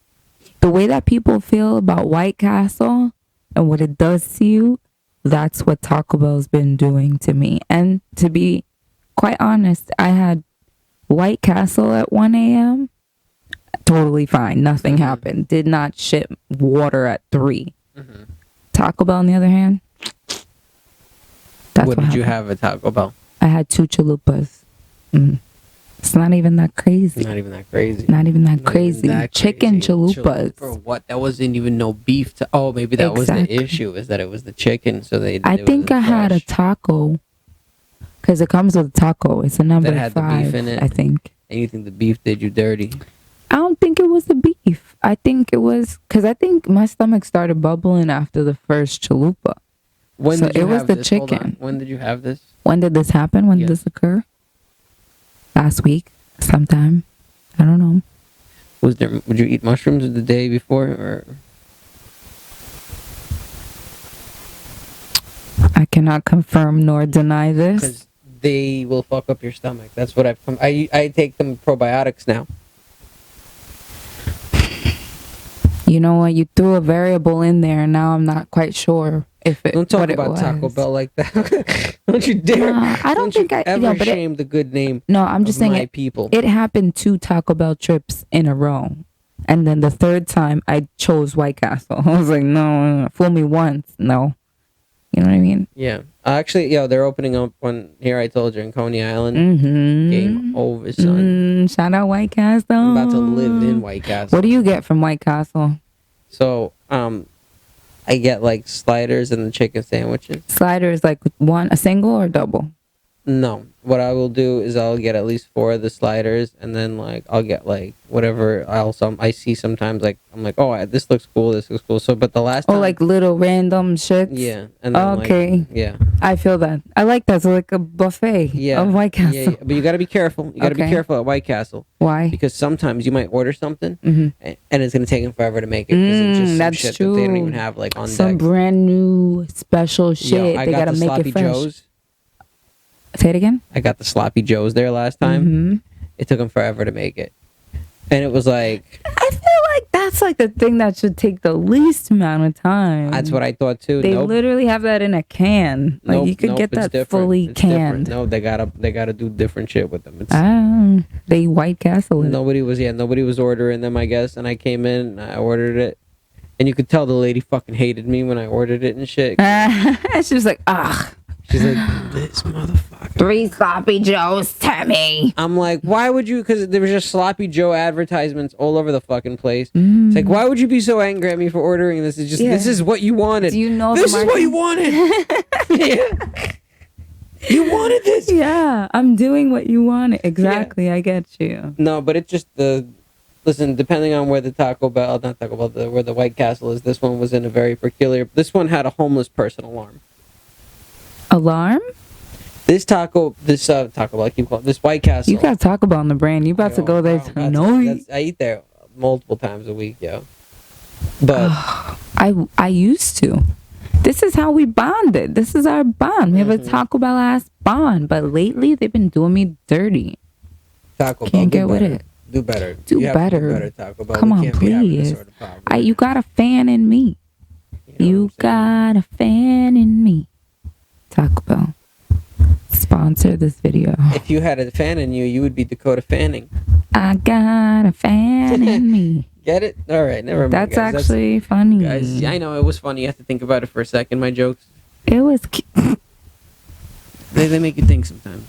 Speaker 1: The way that people feel about White Castle and what it does to you, that's what Taco Bell's been doing to me. And to be quite honest, I had White Castle at 1 a.m. Totally fine. Nothing happened. Did not ship water at 3. Taco Bell, on the other hand, that's
Speaker 2: What did you
Speaker 1: happened.
Speaker 2: have at Taco Bell?
Speaker 1: I had 2 chalupas. It's not even that crazy.
Speaker 2: Not even that crazy.
Speaker 1: Not even that
Speaker 2: Not
Speaker 1: crazy.
Speaker 2: even that
Speaker 1: Chicken
Speaker 2: crazy.
Speaker 1: chalupas.
Speaker 2: For what? That wasn't even no beef. Oh, maybe that was
Speaker 1: Exactly.
Speaker 2: the issue, is that it was the chicken. So
Speaker 1: I think I had a taco. Because it comes with a taco. It's a number
Speaker 2: That had the
Speaker 1: 5,
Speaker 2: beef in it?
Speaker 1: I think.
Speaker 2: And you think the beef did you dirty?
Speaker 1: I don't think it was the beef. I think it was... Because I think my stomach started bubbling after the first chalupa.
Speaker 2: When
Speaker 1: So
Speaker 2: did you
Speaker 1: it was
Speaker 2: have
Speaker 1: the
Speaker 2: this? Hold on.
Speaker 1: chicken.
Speaker 2: When did you have this?
Speaker 1: When did this happen? When did
Speaker 2: Yes.
Speaker 1: this occur? Last week. Sometime. I don't know.
Speaker 2: Would you eat mushrooms the day before, or?
Speaker 1: I cannot confirm nor deny this.
Speaker 2: Because they will fuck up your stomach. That's what I've come. I take them probiotics now.
Speaker 1: You know what? You threw a variable in there, and now I'm not quite sure if it.
Speaker 2: Don't talk
Speaker 1: what it
Speaker 2: about
Speaker 1: was.
Speaker 2: Taco Bell like that. Don't you dare.
Speaker 1: Nah, I don't think
Speaker 2: you
Speaker 1: I-
Speaker 2: ever
Speaker 1: yeah, but it-
Speaker 2: shame the good name.
Speaker 1: No, I'm just
Speaker 2: of
Speaker 1: saying
Speaker 2: my
Speaker 1: it.
Speaker 2: people.
Speaker 1: It happened 2 Taco Bell trips in a row, and then the third time I chose White Castle. I was like, no, fool me once, no. You know what I mean?
Speaker 2: Yeah. Actually, they're opening up one here. I told you in Coney Island.
Speaker 1: Mm-hmm.
Speaker 2: Game over, son.
Speaker 1: Shout out White Castle.
Speaker 2: I'm about to live in White Castle.
Speaker 1: What do you get from White Castle?
Speaker 2: So, I get like sliders and the chicken sandwiches.
Speaker 1: Slider is like a single or double?
Speaker 2: No, what I will do is I'll get at least 4 of the sliders, and then like I'll get like whatever else I see sometimes. Like I'm like, oh, this looks cool. This looks cool. So, but the last
Speaker 1: Oh,
Speaker 2: time,
Speaker 1: like little random shits?
Speaker 2: yeah, and then
Speaker 1: Okay.
Speaker 2: like, yeah,
Speaker 1: I feel that. I like that. So like a buffet
Speaker 2: yeah,
Speaker 1: of White Castle.
Speaker 2: yeah, but you got to be careful. You got to be
Speaker 1: Okay.
Speaker 2: careful at White Castle
Speaker 1: Why?
Speaker 2: because sometimes you might order something
Speaker 1: Mhm.
Speaker 2: and it's gonna take them forever to make it because it's just some
Speaker 1: that's
Speaker 2: shit that they don't
Speaker 1: true.
Speaker 2: even have like on
Speaker 1: Some
Speaker 2: deck.
Speaker 1: brand new special shit.
Speaker 2: I
Speaker 1: They
Speaker 2: got
Speaker 1: gotta
Speaker 2: the
Speaker 1: make
Speaker 2: sloppy
Speaker 1: it fresh.
Speaker 2: joes.
Speaker 1: Say it again.
Speaker 2: I got the sloppy joes there last time.
Speaker 1: Mm-hmm.
Speaker 2: It took them forever to make it, and it was like.
Speaker 1: I feel like that's like the thing that should take the least amount of time.
Speaker 2: That's what I thought too.
Speaker 1: They
Speaker 2: Nope.
Speaker 1: literally have that in a can. Like
Speaker 2: Nope,
Speaker 1: you could
Speaker 2: nope,
Speaker 1: get
Speaker 2: it's
Speaker 1: that
Speaker 2: different.
Speaker 1: fully
Speaker 2: It's different.
Speaker 1: canned.
Speaker 2: No, they gotta do different shit with them. It's,
Speaker 1: They White Castle it.
Speaker 2: nobody was ordering them, I guess, and I came in and I ordered it, and you could tell the lady fucking hated me when I ordered it and shit.
Speaker 1: She was like,
Speaker 2: She's like, this motherfucker.
Speaker 1: 3 sloppy joes to me.
Speaker 2: I'm like, why would you? Because there was just sloppy Joe advertisements all over the fucking place.
Speaker 1: Mm.
Speaker 2: It's like, why would you be so angry at me for ordering this? It's just
Speaker 1: Yeah.
Speaker 2: this is what you wanted.
Speaker 1: Do you know
Speaker 2: this
Speaker 1: the
Speaker 2: is what you wanted? Yeah. You wanted this.
Speaker 1: Yeah, I'm doing what you wanted. Exactly, I get you.
Speaker 2: No, but it's just the. Listen, depending on where the not Taco Bell, where the White Castle is, this one was in a very peculiar. This one had a homeless person alarm.
Speaker 1: Alarm?
Speaker 2: This Taco Bell, I keep calling this White Castle.
Speaker 1: You got Taco Bell on the brand. You about to go there tonight?
Speaker 2: I eat there multiple times a week, yo. But
Speaker 1: I used to. This is how we bonded. This is our bond. We have a Taco Bell ass bond. But lately, they've been doing me dirty.
Speaker 2: Taco Bell,
Speaker 1: can't get with it.
Speaker 2: Do better.
Speaker 1: Do
Speaker 2: you have
Speaker 1: better.
Speaker 2: To do better, Taco Bell.
Speaker 1: Come
Speaker 2: we
Speaker 1: on,
Speaker 2: can't be having this
Speaker 1: please.
Speaker 2: sort of problem.
Speaker 1: You got a fan in me. You got a fan in me. Taco Bell. Sponsor this video.
Speaker 2: If you had a fan in you, you would be Dakota Fanning.
Speaker 1: I got a fan in me.
Speaker 2: Get it? All right, never mind.
Speaker 1: That's
Speaker 2: guys.
Speaker 1: actually funny.
Speaker 2: Guys, I know it was funny. You have to think about it for a second. My jokes,
Speaker 1: It was.
Speaker 2: they make you think sometimes.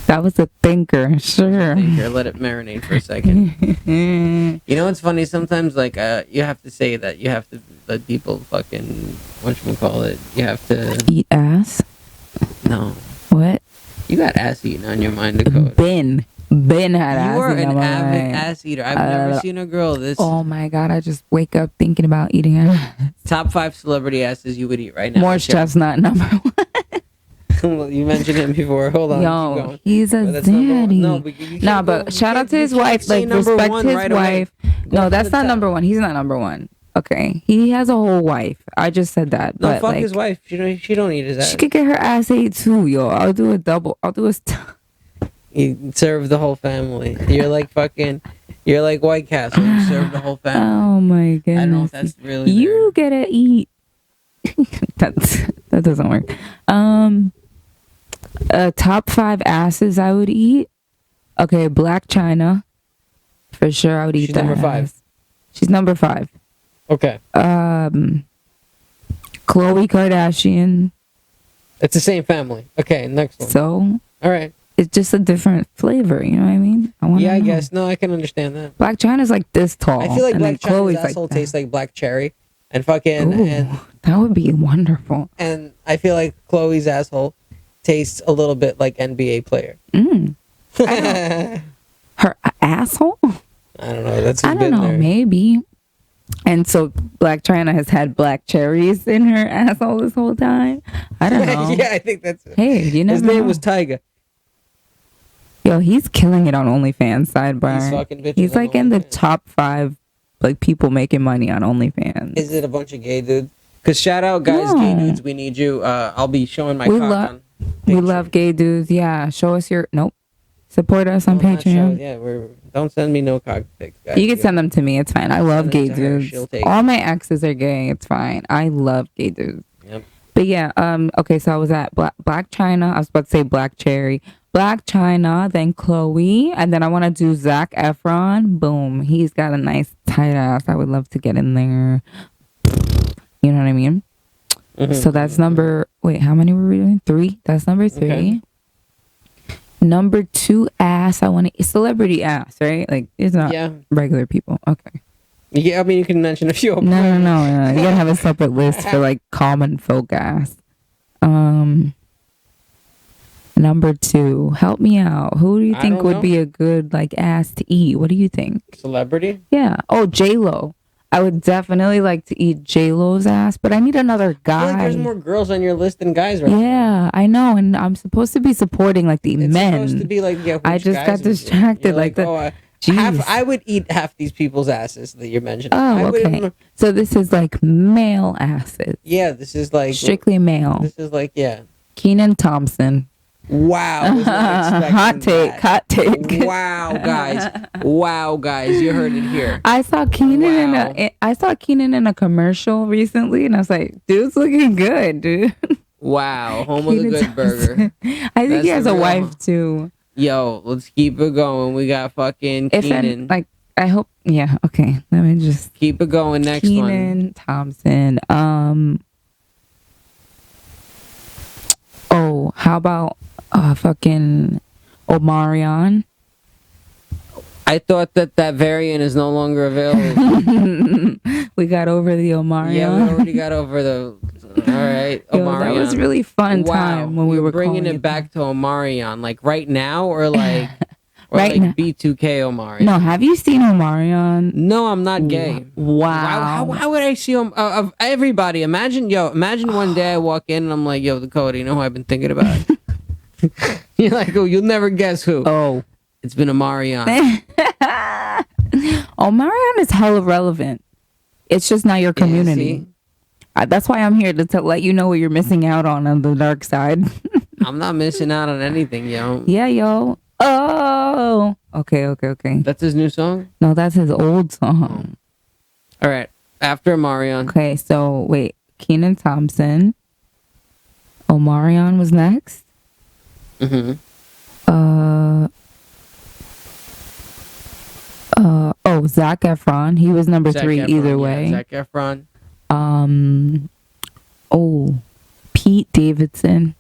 Speaker 1: That was a thinker, sure.
Speaker 2: Here, let it marinate for a second. You know what's funny? Sometimes, like, you have to say that you have to let people fucking whatchamacallit. You have to
Speaker 1: Eat ass?
Speaker 2: no.
Speaker 1: What?
Speaker 2: You got ass eating on your mind, Dakota.
Speaker 1: Ben had ass
Speaker 2: You are
Speaker 1: eating
Speaker 2: an
Speaker 1: on my
Speaker 2: avid
Speaker 1: mind.
Speaker 2: ass eater. I've never seen a girl this.
Speaker 1: Oh my god! I just wake up thinking about eating ass.
Speaker 2: Top 5 celebrity asses you would eat right now.
Speaker 1: Morris Chestnut number one.
Speaker 2: You mentioned him before. Hold on. Keep
Speaker 1: Yo,
Speaker 2: going.
Speaker 1: he's a
Speaker 2: That's number one.
Speaker 1: zaddy.
Speaker 2: No, but you
Speaker 1: Nah,
Speaker 2: can't
Speaker 1: but
Speaker 2: go-
Speaker 1: shout
Speaker 2: you
Speaker 1: out to his
Speaker 2: can't
Speaker 1: wife.
Speaker 2: say
Speaker 1: Like,
Speaker 2: number
Speaker 1: respect
Speaker 2: one
Speaker 1: his
Speaker 2: right away.
Speaker 1: wife.
Speaker 2: Go
Speaker 1: No,
Speaker 2: to
Speaker 1: that's
Speaker 2: the
Speaker 1: not
Speaker 2: top.
Speaker 1: number one. He's not number one. Okay, he has a whole wife. I just said that.
Speaker 2: No,
Speaker 1: but
Speaker 2: fuck
Speaker 1: like,
Speaker 2: his wife. She don't eat his ass.
Speaker 1: she could get her ass ate too, yo. I'll do a double. I'll do a.
Speaker 2: You serve the whole family. You're like fucking. You're like White Castle. You serve the whole family.
Speaker 1: Oh my goodness.
Speaker 2: I don't know if that's really.
Speaker 1: You gotta eat. That doesn't work. Top 5 asses I would eat. Okay, Black China. For sure, I would eat
Speaker 2: She's
Speaker 1: that.
Speaker 2: number 5.
Speaker 1: ass. She's number 5.
Speaker 2: Okay.
Speaker 1: Khloe Kardashian.
Speaker 2: It's the same family. Okay, next one.
Speaker 1: So
Speaker 2: All right.
Speaker 1: it's just a different flavor. You know what I mean?
Speaker 2: Yeah, I guess. No, I can understand that.
Speaker 1: Black China's like this tall.
Speaker 2: I feel like
Speaker 1: and then
Speaker 2: Black China's
Speaker 1: Khloe's
Speaker 2: asshole
Speaker 1: that.
Speaker 2: tastes like black cherry, and fucking
Speaker 1: Ooh, that would be wonderful.
Speaker 2: and I feel like Chloe's asshole tastes a little bit like NBA player. I
Speaker 1: Her asshole?
Speaker 2: don't know. That's
Speaker 1: I don't know.
Speaker 2: there.
Speaker 1: Maybe. And so Black China has had black cherries in her asshole this whole time. I don't know.
Speaker 2: Yeah, I think that's.
Speaker 1: Hey, you never
Speaker 2: His name
Speaker 1: know.
Speaker 2: was Tyga.
Speaker 1: Yo, he's killing it on OnlyFans. Sidebar.
Speaker 2: He's fucking bitches
Speaker 1: He's
Speaker 2: on
Speaker 1: like in the
Speaker 2: OnlyFans.
Speaker 1: top 5 like people making money on OnlyFans.
Speaker 2: Is it a bunch of gay dudes? Because shout out, guys, gay
Speaker 1: No.
Speaker 2: dudes, we need you. I'll be showing my
Speaker 1: We
Speaker 2: cock
Speaker 1: love-
Speaker 2: on.
Speaker 1: We
Speaker 2: Patreon.
Speaker 1: love gay dudes. Yeah, show us your support us on
Speaker 2: No, not show-
Speaker 1: Patreon.
Speaker 2: Yeah, don't send me no cock pics, guys.
Speaker 1: You can send them to me. It's fine. I love
Speaker 2: Send
Speaker 1: gay
Speaker 2: them to her.
Speaker 1: dudes.
Speaker 2: She'll take
Speaker 1: All my exes are gay. It's fine. I love gay dudes.
Speaker 2: Yep.
Speaker 1: But yeah, okay, so I was at Black China. I was about to say Black Cherry. Black China, then Chloe, and then I want to do Zac Efron. Boom. He's got a nice tight ass. I would love to get in there. You know what I mean?
Speaker 2: Mhm.
Speaker 1: So that's number, wait, how many were we doing? 3? That's number 3.
Speaker 2: Okay.
Speaker 1: Number 2 ass. I want to, celebrity ass, right? Like, it's not
Speaker 2: Yeah.
Speaker 1: regular people. Okay.
Speaker 2: Yeah, I mean, you can mention a few. of them.
Speaker 1: No. You gotta have a separate list for like common folk ass. Number 2. Help me out. Who do you
Speaker 2: I
Speaker 1: think
Speaker 2: don't
Speaker 1: would
Speaker 2: know.
Speaker 1: be a good like ass to eat? What do you think?
Speaker 2: Celebrity?
Speaker 1: Yeah. Oh, J-Lo. I would definitely like to eat J-Lo's ass, but I need another
Speaker 2: I feel
Speaker 1: guy.
Speaker 2: like there's more girls on your list than guys right now.
Speaker 1: Yeah, I know, and I'm supposed to be supporting like the
Speaker 2: It's
Speaker 1: men.
Speaker 2: supposed to be like, yeah,
Speaker 1: I
Speaker 2: which
Speaker 1: just
Speaker 2: guys
Speaker 1: got
Speaker 2: would you?
Speaker 1: distracted,
Speaker 2: You're
Speaker 1: like the- Jeez.
Speaker 2: I would eat half these people's asses that you're mentioning.
Speaker 1: Oh,
Speaker 2: I wouldn't-
Speaker 1: okay. So this is like male asses,
Speaker 2: Yeah, this is like
Speaker 1: strictly male.
Speaker 2: This is like
Speaker 1: Keenan Thompson.
Speaker 2: Wow. was not expecting
Speaker 1: Hot take,
Speaker 2: that.
Speaker 1: hot take.
Speaker 2: Wow, guys, you heard it here.
Speaker 1: I saw Keenan
Speaker 2: Wow.
Speaker 1: I saw Keenan in a commercial recently, and I was like, "Dude's looking good, dude."
Speaker 2: Wow, home of the
Speaker 1: Keenan
Speaker 2: good burger.
Speaker 1: Thompson. I think
Speaker 2: That's
Speaker 1: he has
Speaker 2: the
Speaker 1: a
Speaker 2: real-
Speaker 1: wife too.
Speaker 2: Yo, let's keep it going. We got fucking
Speaker 1: If
Speaker 2: Keenan.
Speaker 1: like, I hope. Yeah. Okay. Let me just.
Speaker 2: Keep it going. Next one.
Speaker 1: Keenan Thompson. Oh, how about fucking Omarion?
Speaker 2: I thought that variant is no longer available.
Speaker 1: We got over the Omarion.
Speaker 2: Yeah, we already got over the. All right,
Speaker 1: Yo, that was
Speaker 2: Omarion.
Speaker 1: really fun
Speaker 2: Wow,
Speaker 1: time when we
Speaker 2: you're
Speaker 1: were
Speaker 2: bringing
Speaker 1: calling
Speaker 2: it back to Omarion, like right now, or
Speaker 1: right
Speaker 2: like
Speaker 1: now.
Speaker 2: B2K Omarion.
Speaker 1: No, have you seen Omarion?
Speaker 2: No, I'm not gay.
Speaker 1: Wow.
Speaker 2: Why would I see of everybody? Imagine one day I walk in and I'm like, yo, Dakota, you know who I've been thinking about? You're like, oh, you'll never guess who.
Speaker 1: Oh.
Speaker 2: It's been Omarion.
Speaker 1: Omarion is hella relevant. It's just not your community. That's why I'm here to let you know what you're missing out on the dark side.
Speaker 2: I'm not missing out on anything, yo.
Speaker 1: Yeah, yo. Oh. Okay.
Speaker 2: That's his new song?
Speaker 1: No, that's his old song.
Speaker 2: All right. After Omarion.
Speaker 1: Okay, so wait. Kenan Thompson. Omarion was next.
Speaker 2: Mm-hmm.
Speaker 1: Zac Efron. He was number 3 either way.
Speaker 2: Zac Efron.
Speaker 1: Pete Davidson.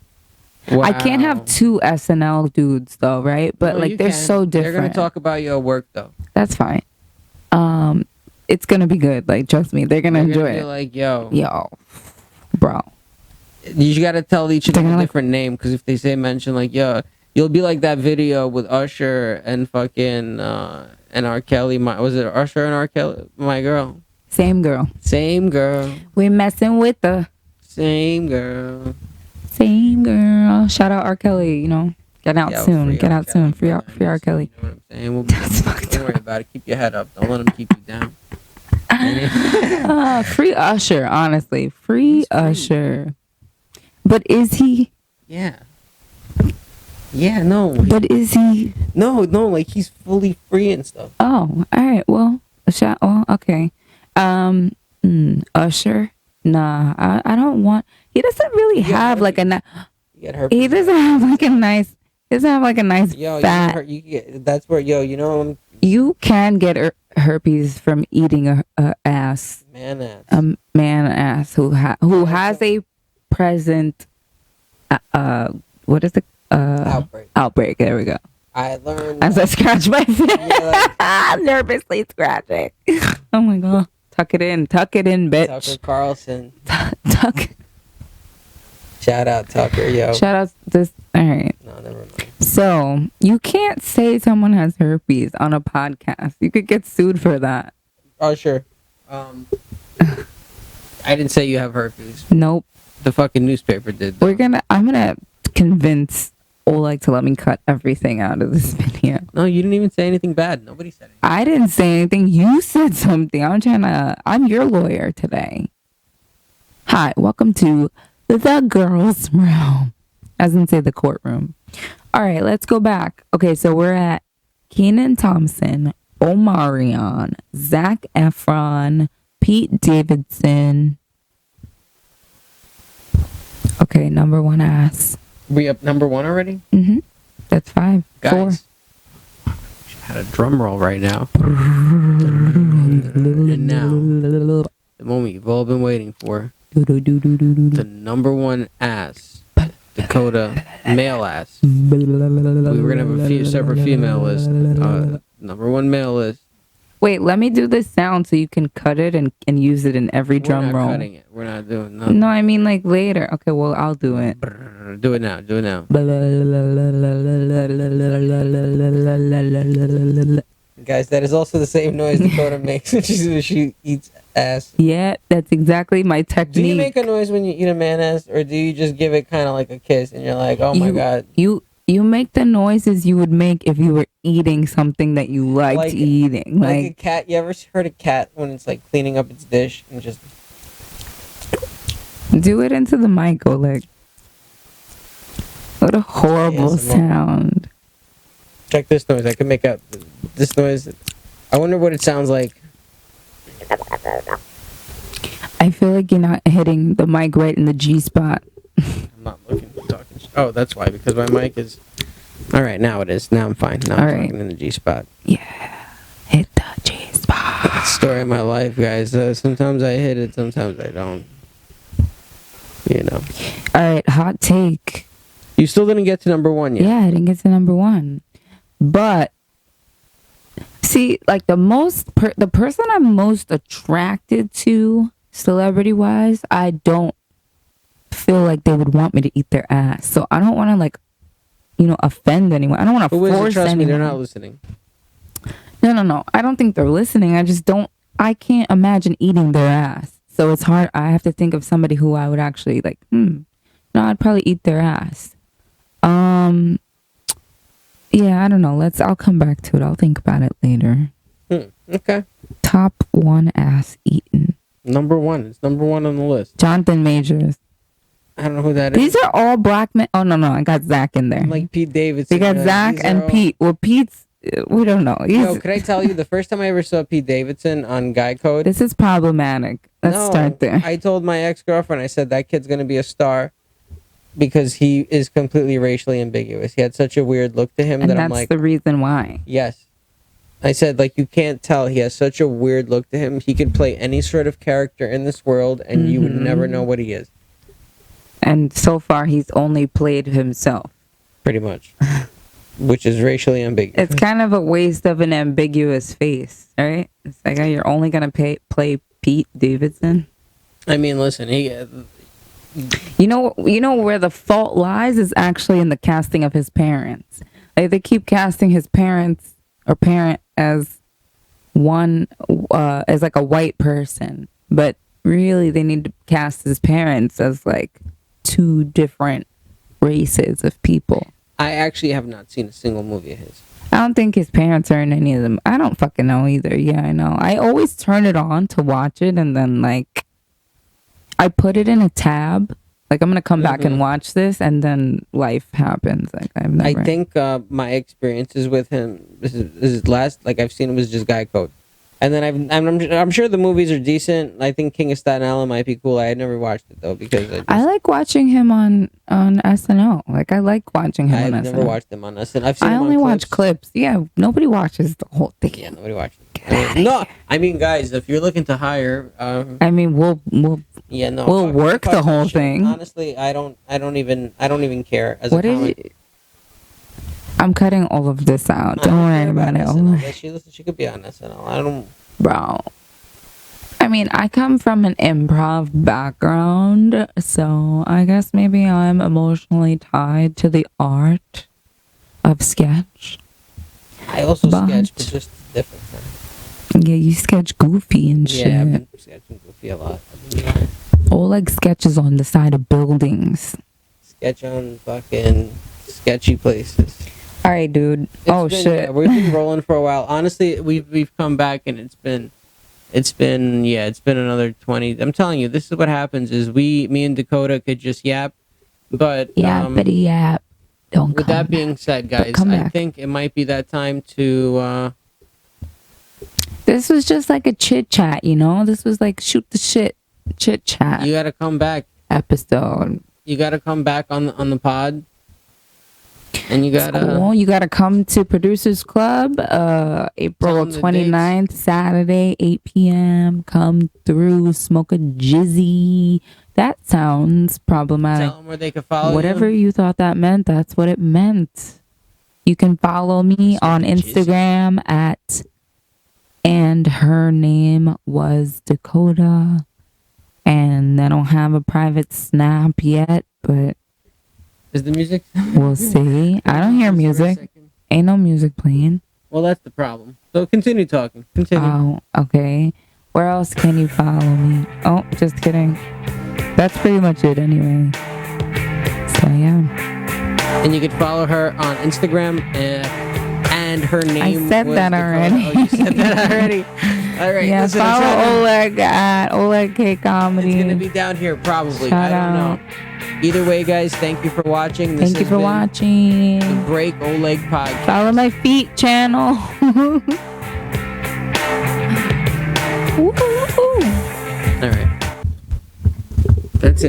Speaker 2: Wow.
Speaker 1: I can't have 2 SNL dudes though, right? But
Speaker 2: No,
Speaker 1: like
Speaker 2: you
Speaker 1: they're
Speaker 2: can.
Speaker 1: so different.
Speaker 2: They're gonna talk about your work though.
Speaker 1: That's fine. It's gonna be good. Like trust me, they're gonna enjoy it.
Speaker 2: Like, yo,
Speaker 1: bro.
Speaker 2: You gotta tell each of them a
Speaker 1: Like-
Speaker 2: different name, because if they say mention like, yo, you'll be like that video with Usher and fucking and R. Kelly. Was it Usher and R. Kelly? My girl.
Speaker 1: Same girl.
Speaker 2: Same girl.
Speaker 1: We're messing with the
Speaker 2: Same girl.
Speaker 1: same girl. Shout out R. Kelly. You know, get out
Speaker 2: Yo,
Speaker 1: soon.
Speaker 2: free
Speaker 1: Get
Speaker 2: R.
Speaker 1: out
Speaker 2: Kelly,
Speaker 1: soon. Free
Speaker 2: brother.
Speaker 1: R. Kelly.
Speaker 2: You know what I'm saying?
Speaker 1: That's fucked
Speaker 2: Don't worry about it. Keep your head up. Don't let them keep you down.
Speaker 1: Free Usher. Honestly, free
Speaker 2: He's free.
Speaker 1: Usher. But is he?
Speaker 2: Yeah. Yeah, no.
Speaker 1: But is he?
Speaker 2: No, like he's fully free and stuff.
Speaker 1: Oh, all right. Well, okay. Usher. Nah, I don't want. He doesn't really have like a.
Speaker 2: You get herpes.
Speaker 1: He doesn't have like a nice. He doesn't have like a nice
Speaker 2: Yo,
Speaker 1: fat.
Speaker 2: you get, that's where you know
Speaker 1: You can get herpes from eating a ass.
Speaker 2: man ass.
Speaker 1: A man ass who has a present. What is it?
Speaker 2: Outbreak.
Speaker 1: Outbreak. There we go.
Speaker 2: I learned.
Speaker 1: As I scratch my face,
Speaker 2: Yeah,
Speaker 1: nervously scratching. Oh my god! Tuck it in, bitch.
Speaker 2: Tucker Carlson.
Speaker 1: Tuck.
Speaker 2: Shout out Tucker, yo.
Speaker 1: Shout out this. All right.
Speaker 2: No, never mind.
Speaker 1: So you can't say someone has herpes on a podcast. You could get sued for that.
Speaker 2: Oh sure. I didn't say you have herpes.
Speaker 1: Nope.
Speaker 2: The fucking newspaper did. though.
Speaker 1: I'm gonna convince Oleg to let me cut everything out of this video.
Speaker 2: No, you didn't even say anything bad. Nobody said it.
Speaker 1: I didn't say anything. You said something. I'm your lawyer today. Hi, welcome to the girls' room. As in say the courtroom. All right, let's go back. Okay, so we're at Kenan Thompson, Omarion, Zac Efron, Pete Davidson. Okay, number 1 ass.
Speaker 2: We up number 1 already?
Speaker 1: That's 5.
Speaker 2: Guys.
Speaker 1: 4.
Speaker 2: Had a drum roll right now. And now, the moment you've all been waiting for. The number 1 ass. Dakota male ass. We were gonna have a separate female list. Number 1 male list.
Speaker 1: Wait, let me do this sound so you can cut it and use it in every drum
Speaker 2: We're not
Speaker 1: roll.
Speaker 2: cutting it. We're not doing nothing.
Speaker 1: No, I mean like later. Okay, well I'll do it.
Speaker 2: Do it now. Do it now. Guys, that is also the same noise Dakota makes when she eats ass.
Speaker 1: Yeah, that's exactly my technique.
Speaker 2: Do you make a noise when you eat a man ass, or do you just give it kind of like a kiss and you're like, oh my god?
Speaker 1: You make the noises you would make if you were eating something that you liked eating.
Speaker 2: Like a cat. You ever heard a cat when it's like cleaning up its dish and just
Speaker 1: do it into the mic, Oleg. What a horrible
Speaker 2: ASMR.
Speaker 1: sound.
Speaker 2: check this noise. I can make out this noise. I wonder what it sounds like.
Speaker 1: I feel like you're not hitting the mic right in the G spot.
Speaker 2: I'm not looking for talking. Oh, that's why, because my mic is. All right, now it is. Now I'm fine. Now I'm
Speaker 1: All right.
Speaker 2: talking in the G spot.
Speaker 1: Yeah, hit the G spot.
Speaker 2: Story of my life, guys. Sometimes I hit it, sometimes I don't. You know.
Speaker 1: All right, hot take.
Speaker 2: You still didn't get to number one yet.
Speaker 1: Yeah, I didn't get to number one. But see, like the person I'm most attracted to, celebrity wise, I don't feel like they would want me to eat their ass. So I don't want to like, offend anyone. I don't want to
Speaker 2: Who is it?
Speaker 1: force
Speaker 2: Trust me,
Speaker 1: anyone.
Speaker 2: they're not listening.
Speaker 1: No. I don't think they're listening. I can't imagine eating their ass. So it's hard. I have to think of somebody who I would actually like, no, I'd probably eat their ass. Yeah, I don't know. I'll come back to it. I'll think about it later.
Speaker 2: Okay.
Speaker 1: Top 1 ass eaten.
Speaker 2: Number 1. It's number 1 on the list.
Speaker 1: Jonathan Majors.
Speaker 2: I don't know who that is.
Speaker 1: These are all black men. Oh, no. I got Zach in there.
Speaker 2: Like Pete Davidson.
Speaker 1: We got Zach
Speaker 2: These
Speaker 1: and
Speaker 2: are all-
Speaker 1: Pete. Well, Pete's, we don't know.
Speaker 2: Yo, could I tell you, the first time I ever saw Pete Davidson on Guy Code?
Speaker 1: This is problematic. Let's start there.
Speaker 2: I told my ex-girlfriend, I said, that kid's going to be a star because he is completely racially ambiguous. He had such a weird look to him
Speaker 1: And
Speaker 2: that
Speaker 1: that's
Speaker 2: I'm like,
Speaker 1: the reason why.
Speaker 2: yes. I said, like, you can't tell. He has such a weird look to him. He could play any sort of character in this world, and you would never know what he is.
Speaker 1: And so far, he's only played himself.
Speaker 2: Pretty much. Which is racially ambiguous.
Speaker 1: It's kind of a waste of an ambiguous face, right? It's like, oh, you're only going to play Pete Davidson.
Speaker 2: I mean, listen,
Speaker 1: You know where the fault lies is actually in the casting of his parents. Like, they keep casting his parents or parent as one, as like a white person, but really they need to cast his parents as like 2 different races of people.
Speaker 2: I actually have not seen a single movie of his.
Speaker 1: I don't think his parents are in any of them. I don't fucking know either. Yeah, I know. I always turn it on to watch it, and then like I put it in a tab. Like, I'm gonna come back and watch this, and then life happens. Like,
Speaker 2: I think my experiences with him, this is last, like, I've seen him was just Guy Code. And then I'm sure the movies are decent. I think King of Staten Island might be cool. I had never watched it though because
Speaker 1: I like watching him on SNL. Like, I like watching him on SNL.
Speaker 2: I've never watched him on SNL. I've seen
Speaker 1: I
Speaker 2: him
Speaker 1: only
Speaker 2: on
Speaker 1: watch clips. Yeah, nobody watches the whole thing.
Speaker 2: Yeah, nobody watches. No, I mean, guys, if you're looking to hire,
Speaker 1: I mean, we'll
Speaker 2: yeah, no,
Speaker 1: we'll work the whole
Speaker 2: shit.
Speaker 1: thing.
Speaker 2: Honestly, I don't even care. As
Speaker 1: What
Speaker 2: a
Speaker 1: is
Speaker 2: comic.
Speaker 1: it? I'm cutting all of this out.
Speaker 2: I
Speaker 1: Don't worry
Speaker 2: care
Speaker 1: about it.
Speaker 2: SNL. She could be on SNL. I don't.
Speaker 1: Bro. I mean, I come from an improv background, so I guess maybe I'm emotionally tied to the art of sketch.
Speaker 2: I also
Speaker 1: But-
Speaker 2: sketch, but just different.
Speaker 1: Yeah, you sketch goofy and shit.
Speaker 2: Yeah, I've been sketching Goofy a lot.
Speaker 1: All like sketches on the side of buildings.
Speaker 2: Sketch on fucking sketchy places.
Speaker 1: All right, dude. Shit.
Speaker 2: We've been rolling for a while. Honestly, we've come back and it's been another 20. I'm telling you, this is what happens is me and Dakota could just yap, but
Speaker 1: Yappity yap. Don't
Speaker 2: with
Speaker 1: come
Speaker 2: that being
Speaker 1: back.
Speaker 2: said, guys,
Speaker 1: come
Speaker 2: I
Speaker 1: back.
Speaker 2: think it might be that time to
Speaker 1: This was just like a chit chat, This was like shoot the shit chit chat
Speaker 2: you got to come back.
Speaker 1: episode.
Speaker 2: You got to come back on the pod. And you got to
Speaker 1: Cool. You gotta come to Producers Club, April
Speaker 2: Tell 'em the
Speaker 1: 29th, Saturday, 8 p.m. Come through, smoke a jizzy. That sounds problematic.
Speaker 2: tell them where they can follow
Speaker 1: Whatever
Speaker 2: you.
Speaker 1: you thought that meant, that's what it meant. You can follow me on Instagram at and her name was Dakota. And I don't have a private snap yet, but
Speaker 2: Is the music?
Speaker 1: we'll see. I don't hear music. Ain't no music playing.
Speaker 2: Well, that's the problem. So continue talking. Continue.
Speaker 1: Oh, okay. Where else can you follow me? Oh, just kidding. That's pretty much it anyway. So yeah.
Speaker 2: And you could follow her on Instagram and her name.
Speaker 1: said
Speaker 2: was
Speaker 1: that
Speaker 2: Dakota.
Speaker 1: already.
Speaker 2: Oh, you said that already. All right.
Speaker 1: Yeah,
Speaker 2: listen, I'm
Speaker 1: follow
Speaker 2: trying to-
Speaker 1: Oleg at Oleg K Comedy.
Speaker 2: It's gonna be down here probably.
Speaker 1: Shout
Speaker 2: I don't
Speaker 1: out.
Speaker 2: know. Either way, guys, thank you for watching. This
Speaker 1: Thank you
Speaker 2: has
Speaker 1: for
Speaker 2: been
Speaker 1: watching.
Speaker 2: the Break Oleg podcast.
Speaker 1: Follow my feet channel. Woo-hoo.
Speaker 2: All right. That's it.